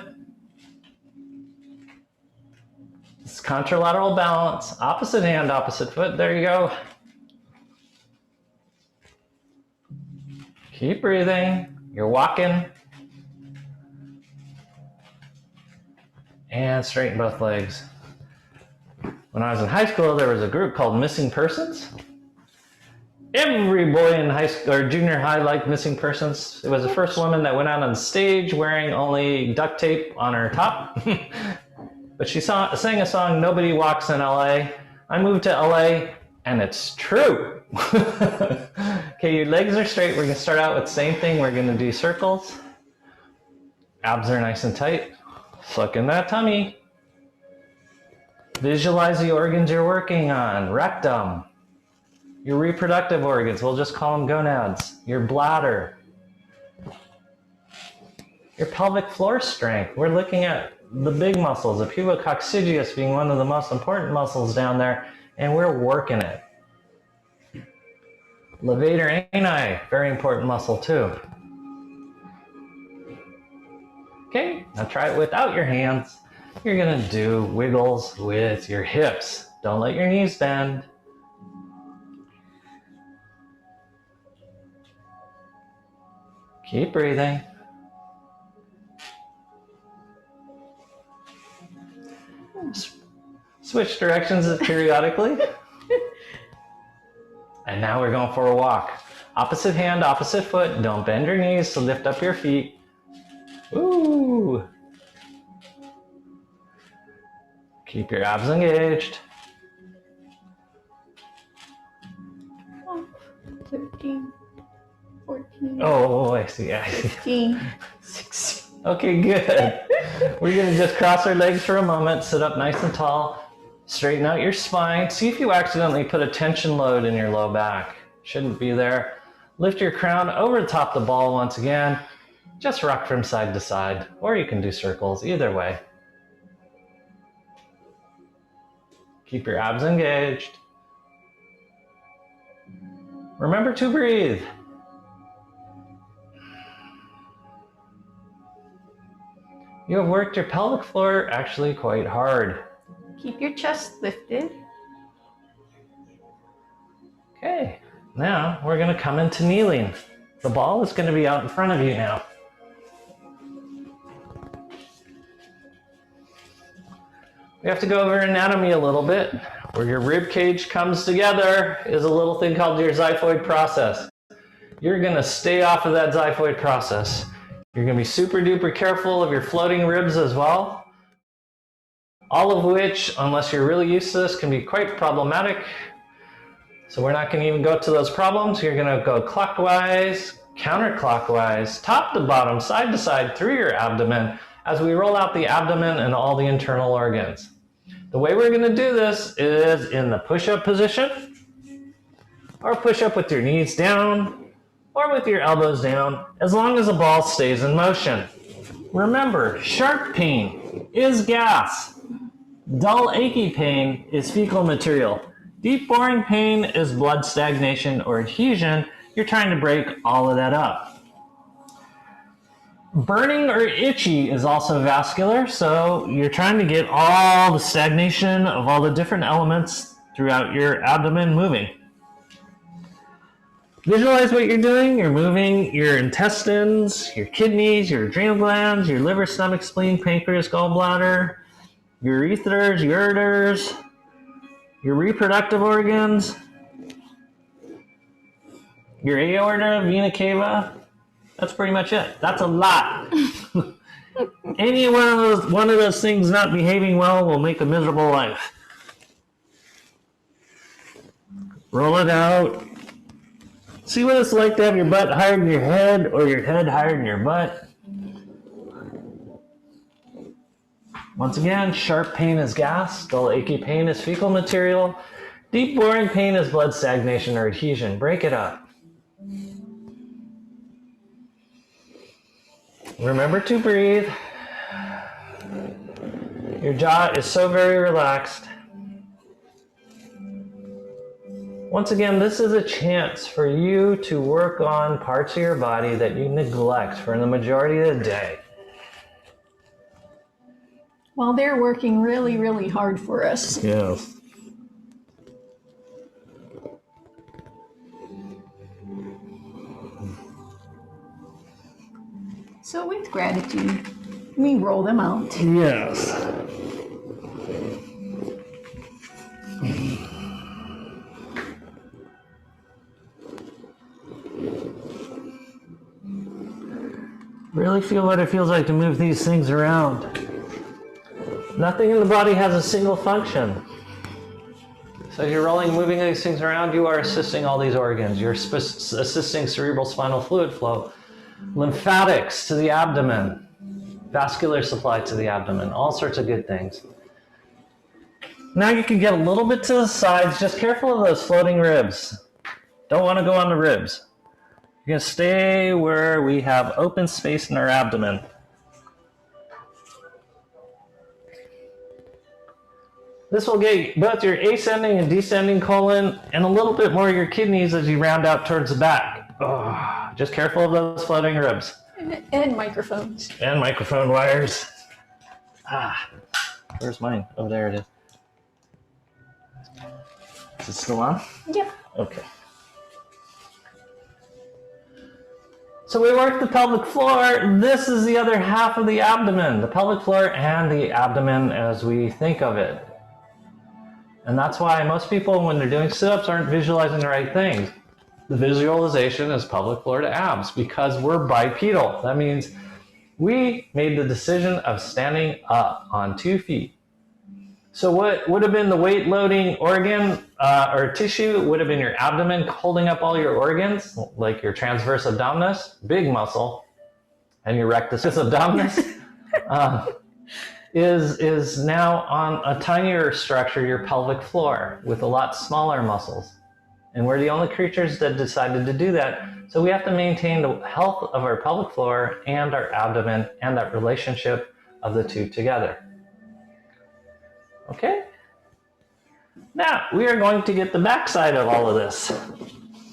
It's contralateral balance. Opposite hand, opposite foot. There you go. Keep breathing. You're walking. And straighten both legs. When I was in high school, there was a group called Missing Persons. Every boy in high school or junior high liked Missing Persons. It was the first woman that went out on stage wearing only duct tape on her top. But she sang a song, Nobody Walks in LA. I moved to LA, and it's true. Okay, your legs are straight. We're gonna start out with the same thing. We're gonna do circles. Abs are nice and tight. Suck in that tummy. Visualize the organs you're working on. Rectum. Your reproductive organs, we'll just call them gonads. Your bladder. Your pelvic floor strength. We're looking at the big muscles, the pubococcygeus being one of the most important muscles down there, and we're working it. Levator ani, very important muscle too. Okay, now try it without your hands. You're gonna do wiggles with your hips. Don't let your knees bend. Keep breathing. Switch directions periodically. And now we're going for a walk. Opposite hand, opposite foot. Don't bend your knees, so lift up your feet. Ooh. Keep your abs engaged. 13, 14. Oh, I see. 15. 16. Okay, good. We're going to just cross our legs for a moment, sit up nice and tall, straighten out your spine. See if you accidentally put a tension load in your low back. Shouldn't be there. Lift your crown over the top of the ball once again. Just rock from side to side, or you can do circles, either way. Keep your abs engaged. Remember to breathe. You have worked your pelvic floor actually quite hard. Keep your chest lifted. Okay, now we're going to come into kneeling. The ball is going to be out in front of you now. We have to go over anatomy a little bit. Where your rib cage comes together is a little thing called your xiphoid process. You're going to stay off of that xiphoid process. You're going to be super duper careful of your floating ribs as well. All of which, unless you're really used to this, can be quite problematic. So we're not going to even go to those problems. You're going to go clockwise, counterclockwise, top to bottom, side to side through your abdomen as we roll out the abdomen and all the internal organs. The way we're going to do this is in the push-up position, or push up with your knees down, or with your elbows down, as long as the ball stays in motion. Remember, sharp pain is gas. Dull, achy pain is fecal material. Deep, boring pain is blood stagnation or adhesion. You're trying to break all of that up. Burning or itchy is also vascular, so you're trying to get all the stagnation of all the different elements throughout your abdomen moving. Visualize what you're doing. You're moving your intestines, your kidneys, your adrenal glands, your liver, stomach, spleen, pancreas, gallbladder, your urethras, ureters, your reproductive organs, your aorta, vena cava. That's pretty much it. That's a lot. Any one of those things not behaving well will make a miserable life. Roll it out. See what it's like to have your butt higher than your head or your head higher than your butt. Once again, sharp pain is gas, dull achy pain is fecal material, deep boring pain is blood stagnation or adhesion. Break it up. Remember to breathe. Your jaw is so very relaxed. Once again, this is a chance for you to work on parts of your body that you neglect for the majority of the day. Well, they're working really, really hard for us. Yes. So with gratitude, we roll them out. Yes. Really feel what it feels like to move these things around. Nothing in the body has a single function. So as you're rolling, moving these things around, you are assisting all these organs. You're assisting cerebral spinal fluid flow, lymphatics to the abdomen, vascular supply to the abdomen, all sorts of good things. Now you can get a little bit to the sides. Just careful of those floating ribs. Don't want to go on the ribs. You're going to stay where we have open space in our abdomen. This will get both your ascending and descending colon and a little bit more of your kidneys as you round out towards the back. Oh, just careful of those floating ribs. And microphones. And microphone wires. Where's mine? Oh, there it is. Is it still on? Yep. Okay. So we work the pelvic floor. This is the other half of the abdomen, the pelvic floor and the abdomen as we think of it. And that's why most people, when they're doing sit-ups, aren't visualizing the right things. The visualization is pelvic floor to abs because we're bipedal. That means we made the decision of standing up on 2 feet. So what would have been the weight loading organ or tissue would have been your abdomen holding up all your organs, like your transverse abdominis, big muscle, and your rectus abdominis, is now on a tinier structure, your pelvic floor, with a lot smaller muscles. And we're the only creatures that decided to do that. So we have to maintain the health of our pelvic floor and our abdomen and that relationship of the two together. Okay? Now, we are going to get the backside of all of this.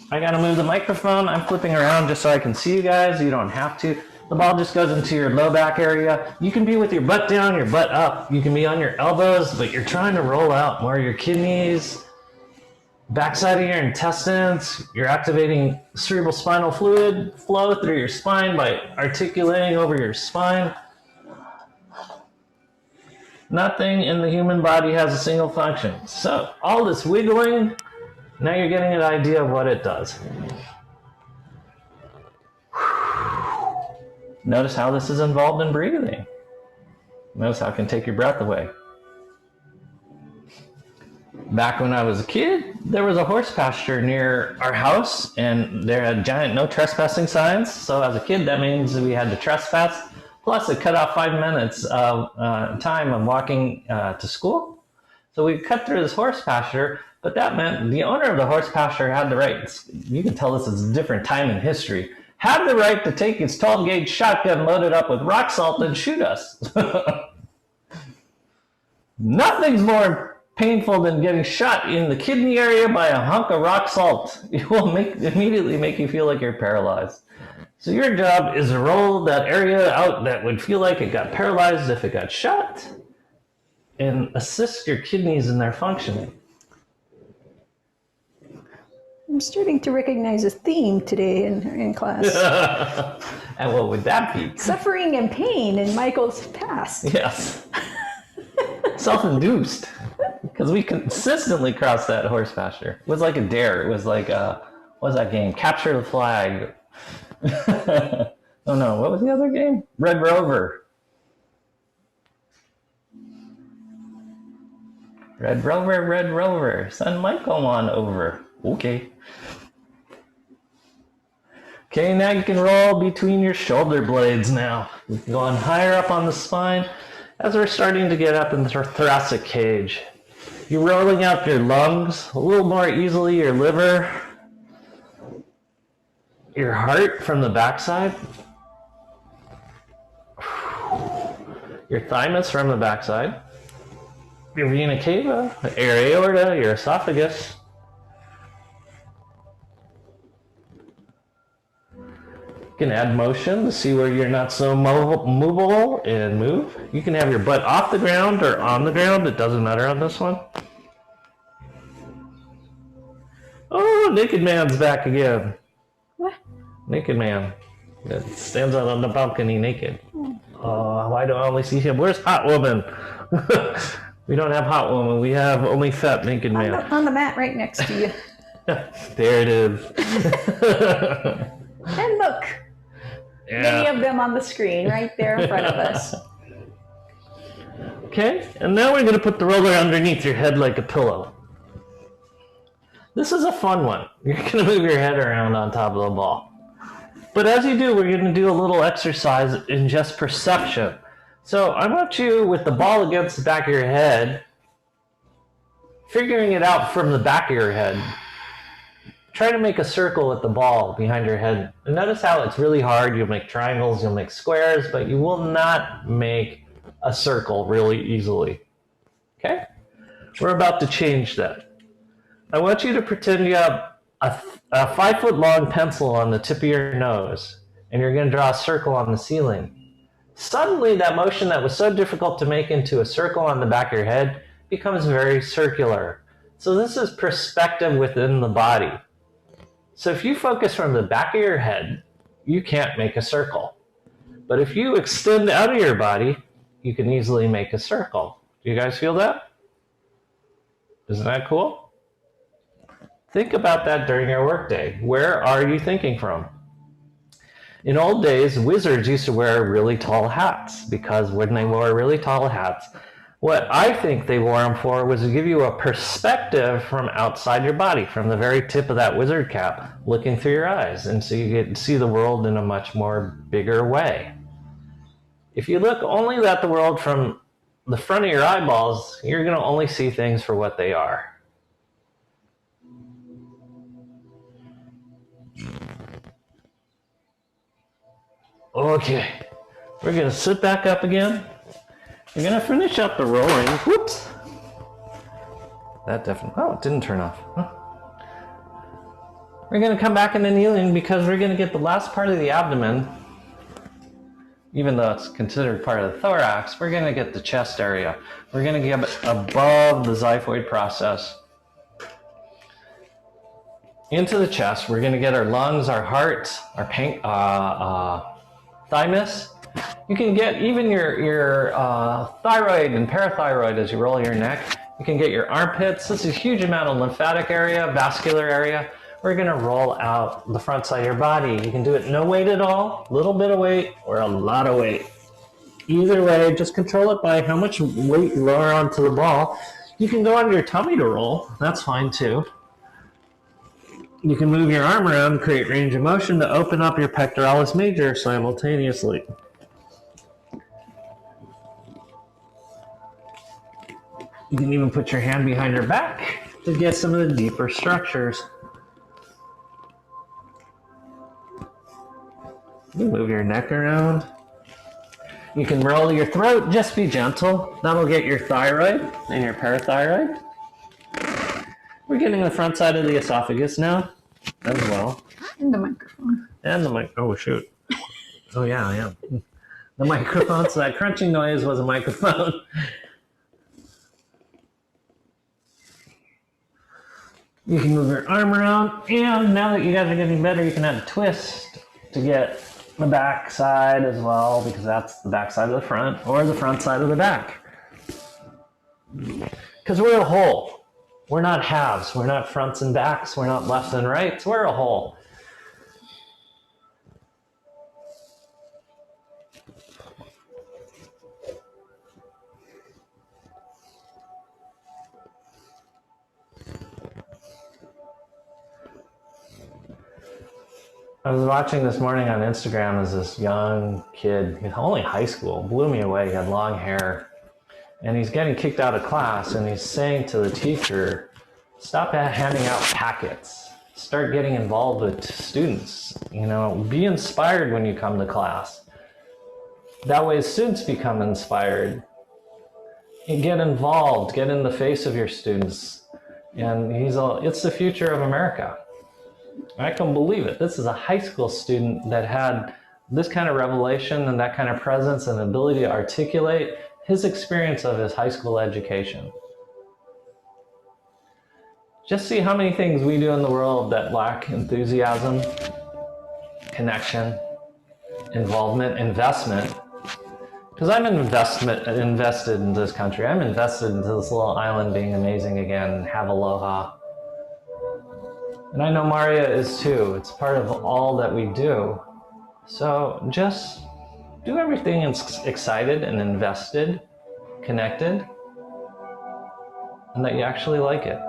I gotta move the microphone. I'm flipping around just so I can see you guys. You don't have to. The ball just goes into your low back area. You can be with your butt down, your butt up. You can be on your elbows, but you're trying to roll out more of your kidneys, backside of your intestines. You're activating cerebral spinal fluid flow through your spine by articulating over your spine. Nothing in the human body has a single function. So all this wiggling, now you're getting an idea of what it does. Notice how this is involved in breathing. Notice how it can take your breath away. Back when I was a kid, there was a horse pasture near our house, and there had giant no trespassing signs. So as a kid, that means we had to trespass. Plus, it cut off 5 minutes of time of walking to school. So we cut through this horse pasture, but that meant the owner of the horse pasture had the right, you can tell this is a different time in history, had the right to take his 12-gauge shotgun loaded up with rock salt and shoot us. Nothing's more painful than getting shot in the kidney area by a hunk of rock salt. It will immediately make you feel like you're paralyzed. So your job is to roll that area out that would feel like it got paralyzed if it got shot, and assist your kidneys in their functioning. I'm starting to recognize a theme today in class. And what would that be? Suffering and pain in Michael's past. Yes. Self-induced. Because we consistently crossed that horse pasture. It was like a dare. It was like, what was that game? Capture the flag. Oh no, what was the other game? Red Rover. Red Rover, send Michael on over. Okay. Okay, now you can roll between your shoulder blades now. Going higher up on the spine as we're starting to get up in the thoracic cage. You're rolling out your lungs a little more easily, your liver, your heart from the backside, your thymus from the backside, your vena cava, your aorta, your esophagus. You can add motion to see where you're not so movable and move. You can have your butt off the ground or on the ground. It doesn't matter on this one. Oh, Naked Man's back again. What? Naked Man. That stands out on the balcony naked. Oh, why do I only see him? Where's Hot Woman? We don't have Hot Woman. We have only Fat Naked Man. On the mat right next to you. There it is. And look. Yeah. Many of them on the screen right there in front of us. Okay, and now we're going to put the roller underneath your head like a pillow. This is a fun one. You're going to move your head around on top of the ball. But as you do, we're going to do a little exercise in just perception. So I want you, with the ball against the back of your head, figuring it out from the back of your head. Try to make a circle with the ball behind your head. And notice how it's really hard. You'll make triangles, you'll make squares, but you will not make a circle really easily. Okay? We're about to change that. I want you to pretend you have a 5-foot-long pencil on the tip of your nose, and you're going to draw a circle on the ceiling. Suddenly, that motion that was so difficult to make into a circle on the back of your head becomes very circular. So this is perspective within the body. So if you focus from the back of your head, you can't make a circle. But if you extend out of your body, you can easily make a circle. Do you guys feel that? Isn't that cool? Think about that during your workday. Where are you thinking from? In old days, wizards used to wear really tall hats, because when they wore really tall hats, what I think they wore them for was to give you a perspective from outside your body, from the very tip of that wizard cap, looking through your eyes, and so you get to see the world in a much more bigger way. If you look only at the world from the front of your eyeballs, you're going to only see things for what they are. Okay, we're going to sit back up again. We're going to finish up the rolling. Whoops. That definitely, oh, it didn't turn off. Huh. We're going to come back into kneeling because we're going to get the last part of the abdomen. Even though it's considered part of the thorax, we're going to get the chest area. We're going to get above the xiphoid process. Into the chest, we're going to get our lungs, our heart, our thymus. You can get even your thyroid and parathyroid as you roll your neck. You can get your armpits. This is a huge amount of lymphatic area, vascular area. We're going to roll out the front side of your body. You can do it no weight at all, a little bit of weight, or a lot of weight. Either way, just control it by how much weight you lower onto the ball. You can go on your tummy to roll. That's fine too. You can move your arm around, create range of motion to open up your pectoralis major simultaneously. You can even put your hand behind your back to get some of the deeper structures. You move your neck around. You can roll your throat, just be gentle. That'll get your thyroid and your parathyroid. We're getting the front side of the esophagus now as well. And the microphone. And the mic. Oh, shoot. Oh, yeah. The microphone. So that crunching noise was a microphone. You can move your arm around. And now that you guys are getting better, you can add a twist to get the back side as well, because that's the back side of the front or the front side of the back. Because we're a whole. We're not halves. We're not fronts and backs. We're not lefts and rights. We're a whole. I was watching this morning on Instagram as this young kid, he's only high school, blew me away. He had long hair. And he's getting kicked out of class, and he's saying to the teacher, stop handing out packets. Start getting involved with students. You know, be inspired when you come to class. That way students become inspired. And get involved, get in the face of your students. And it's the future of America. I can believe it. This is a high school student that had this kind of revelation and that kind of presence and ability to articulate his experience of his high school education. Just see how many things we do in the world that lack enthusiasm, connection, involvement, investment. Because I'm invested in this country. I'm invested into this little island being amazing again. Have aloha. And I know Maria is too. It's part of all that we do. So just do everything excited and invested, connected, and that you actually like it.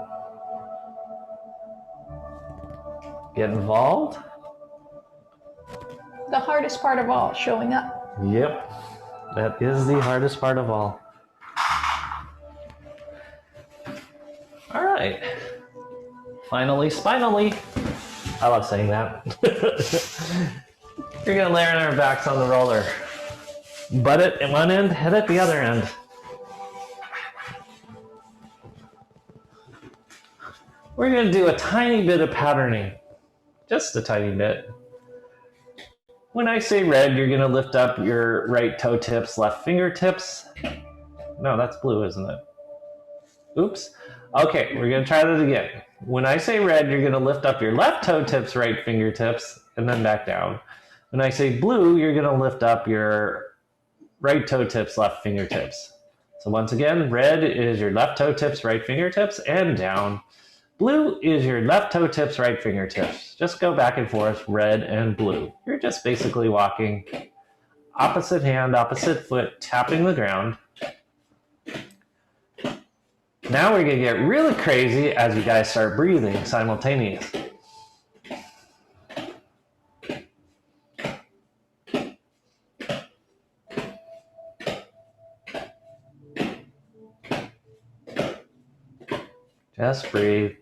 Get involved. The hardest part of all, showing up. Yep, that is the hardest part of all. All right. Finally, spinally. I love saying that. You're gonna lay on our backs on the roller. Butt it at one end, head at the other end. We're gonna do a tiny bit of patterning. Just a tiny bit. When I say red, you're gonna lift up your right toe tips, left fingertips. No, that's blue, isn't it? Oops. Okay, we're gonna try that again. When I say red, you're gonna lift up your left toe tips, right fingertips, and then back down. When I say blue, you're gonna lift up your right toe tips, left fingertips. So once again, red is your left toe tips, right fingertips, and down. Blue is your left toe tips, right fingertips. Just go back and forth, red and blue. You're just basically walking opposite hand, opposite foot, tapping the ground. Now we're gonna get really crazy as you guys start breathing simultaneously. Just breathe.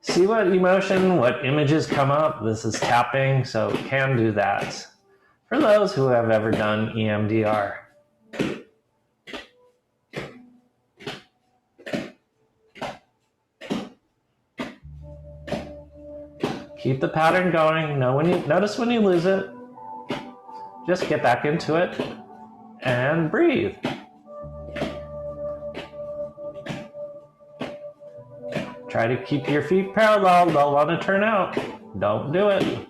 See what emotion, what images come up. This is tapping, so it can do that. For those who have ever done EMDR. Keep the pattern going. Notice when you lose it. Just get back into it and breathe. Try to keep your feet parallel. They'll want to turn out. Don't do it.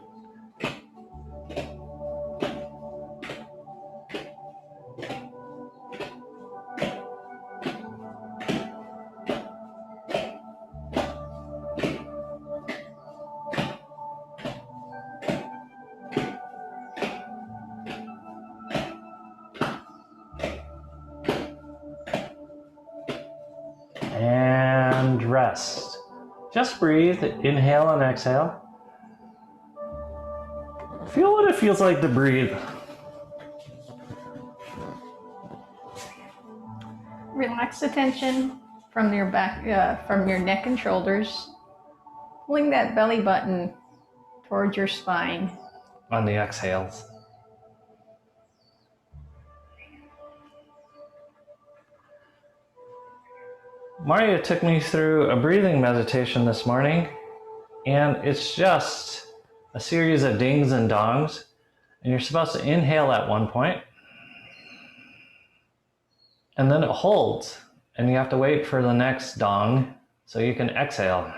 rest. Just breathe, inhale and exhale. Feel what it feels like to breathe. Relax the tension from your back, from your neck and shoulders, pulling that belly button towards your spine. On the exhales. Maria took me through a breathing meditation this morning, and it's just a series of dings and dongs, and you're supposed to inhale at one point, and then it holds, and you have to wait for the next dong so you can exhale.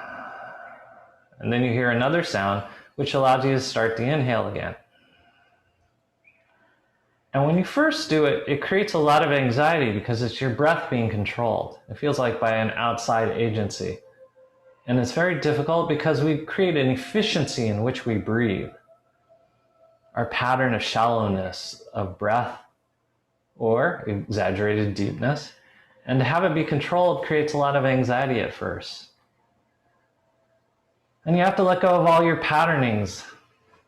And then you hear another sound, which allows you to start the inhale again. And when you first do it, it creates a lot of anxiety because it's your breath being controlled. It feels like by an outside agency. And it's very difficult because we create an efficiency in which we breathe. Our pattern of shallowness of breath or exaggerated deepness. And to have it be controlled creates a lot of anxiety at first. And you have to let go of all your patternings.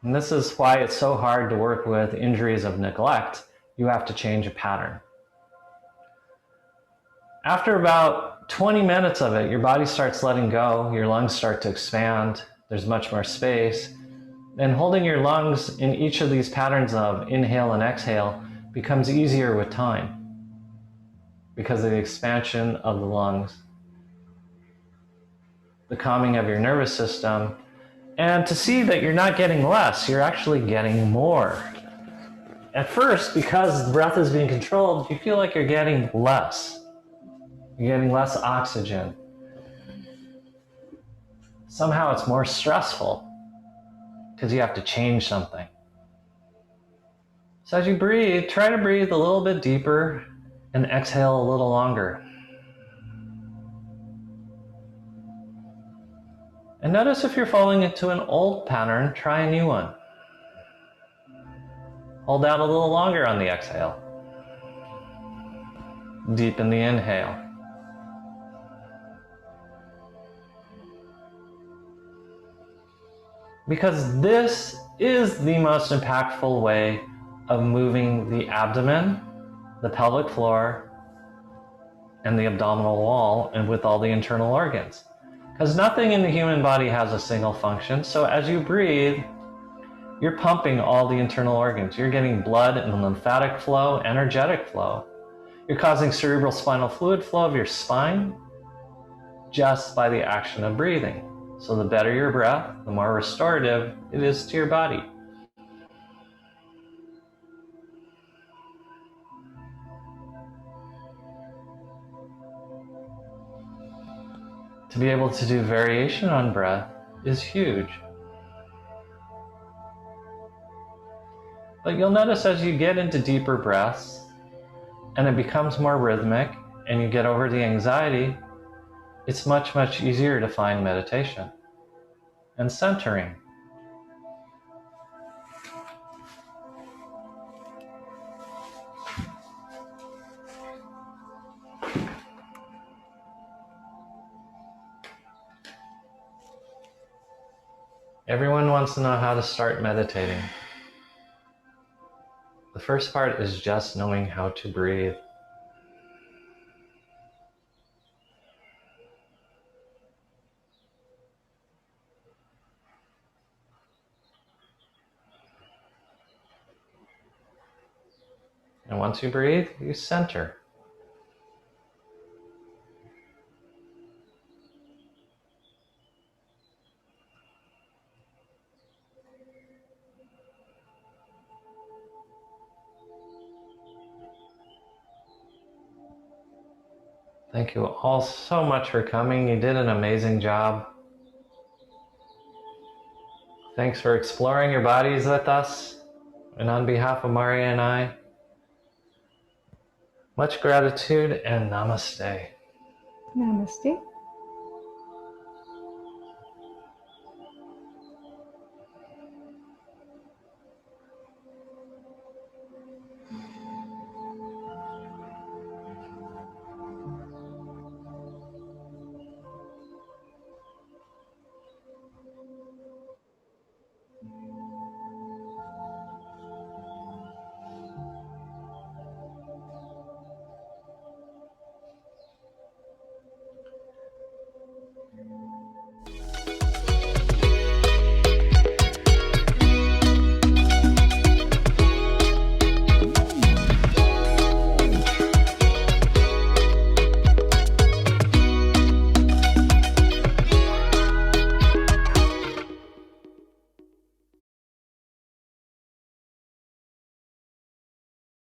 And this is why it's so hard to work with injuries of neglect. You have to change a pattern. After about 20 minutes of it, your body starts letting go, your lungs start to expand, there's much more space. And holding your lungs in each of these patterns of inhale and exhale becomes easier with time because of the expansion of the lungs, the calming of your nervous system, and to see that you're not getting less, you're actually getting more. At first, because the breath is being controlled, you feel like you're getting less. You're getting less oxygen. Somehow it's more stressful because you have to change something. So as you breathe, try to breathe a little bit deeper and exhale a little longer. And notice if you're falling into an old pattern, try a new one. Hold out a little longer on the exhale. Deepen the inhale. Because this is the most impactful way of moving the abdomen, the pelvic floor, and the abdominal wall, and with all the internal organs. Because nothing in the human body has a single function, so as you breathe, you're pumping all the internal organs. You're getting blood and lymphatic flow, energetic flow. You're causing cerebral spinal fluid flow of your spine just by the action of breathing. So the better your breath, the more restorative it is to your body. To be able to do variation on breath is huge. But you'll notice as you get into deeper breaths and it becomes more rhythmic and you get over the anxiety, it's much, much easier to find meditation and centering. Everyone wants to know how to start meditating. The first part is just knowing how to breathe. And once you breathe, you center. Thank you all so much for coming. You did an amazing job. Thanks for exploring your bodies with us. And on behalf of Maria and I, much gratitude and namaste. Namaste.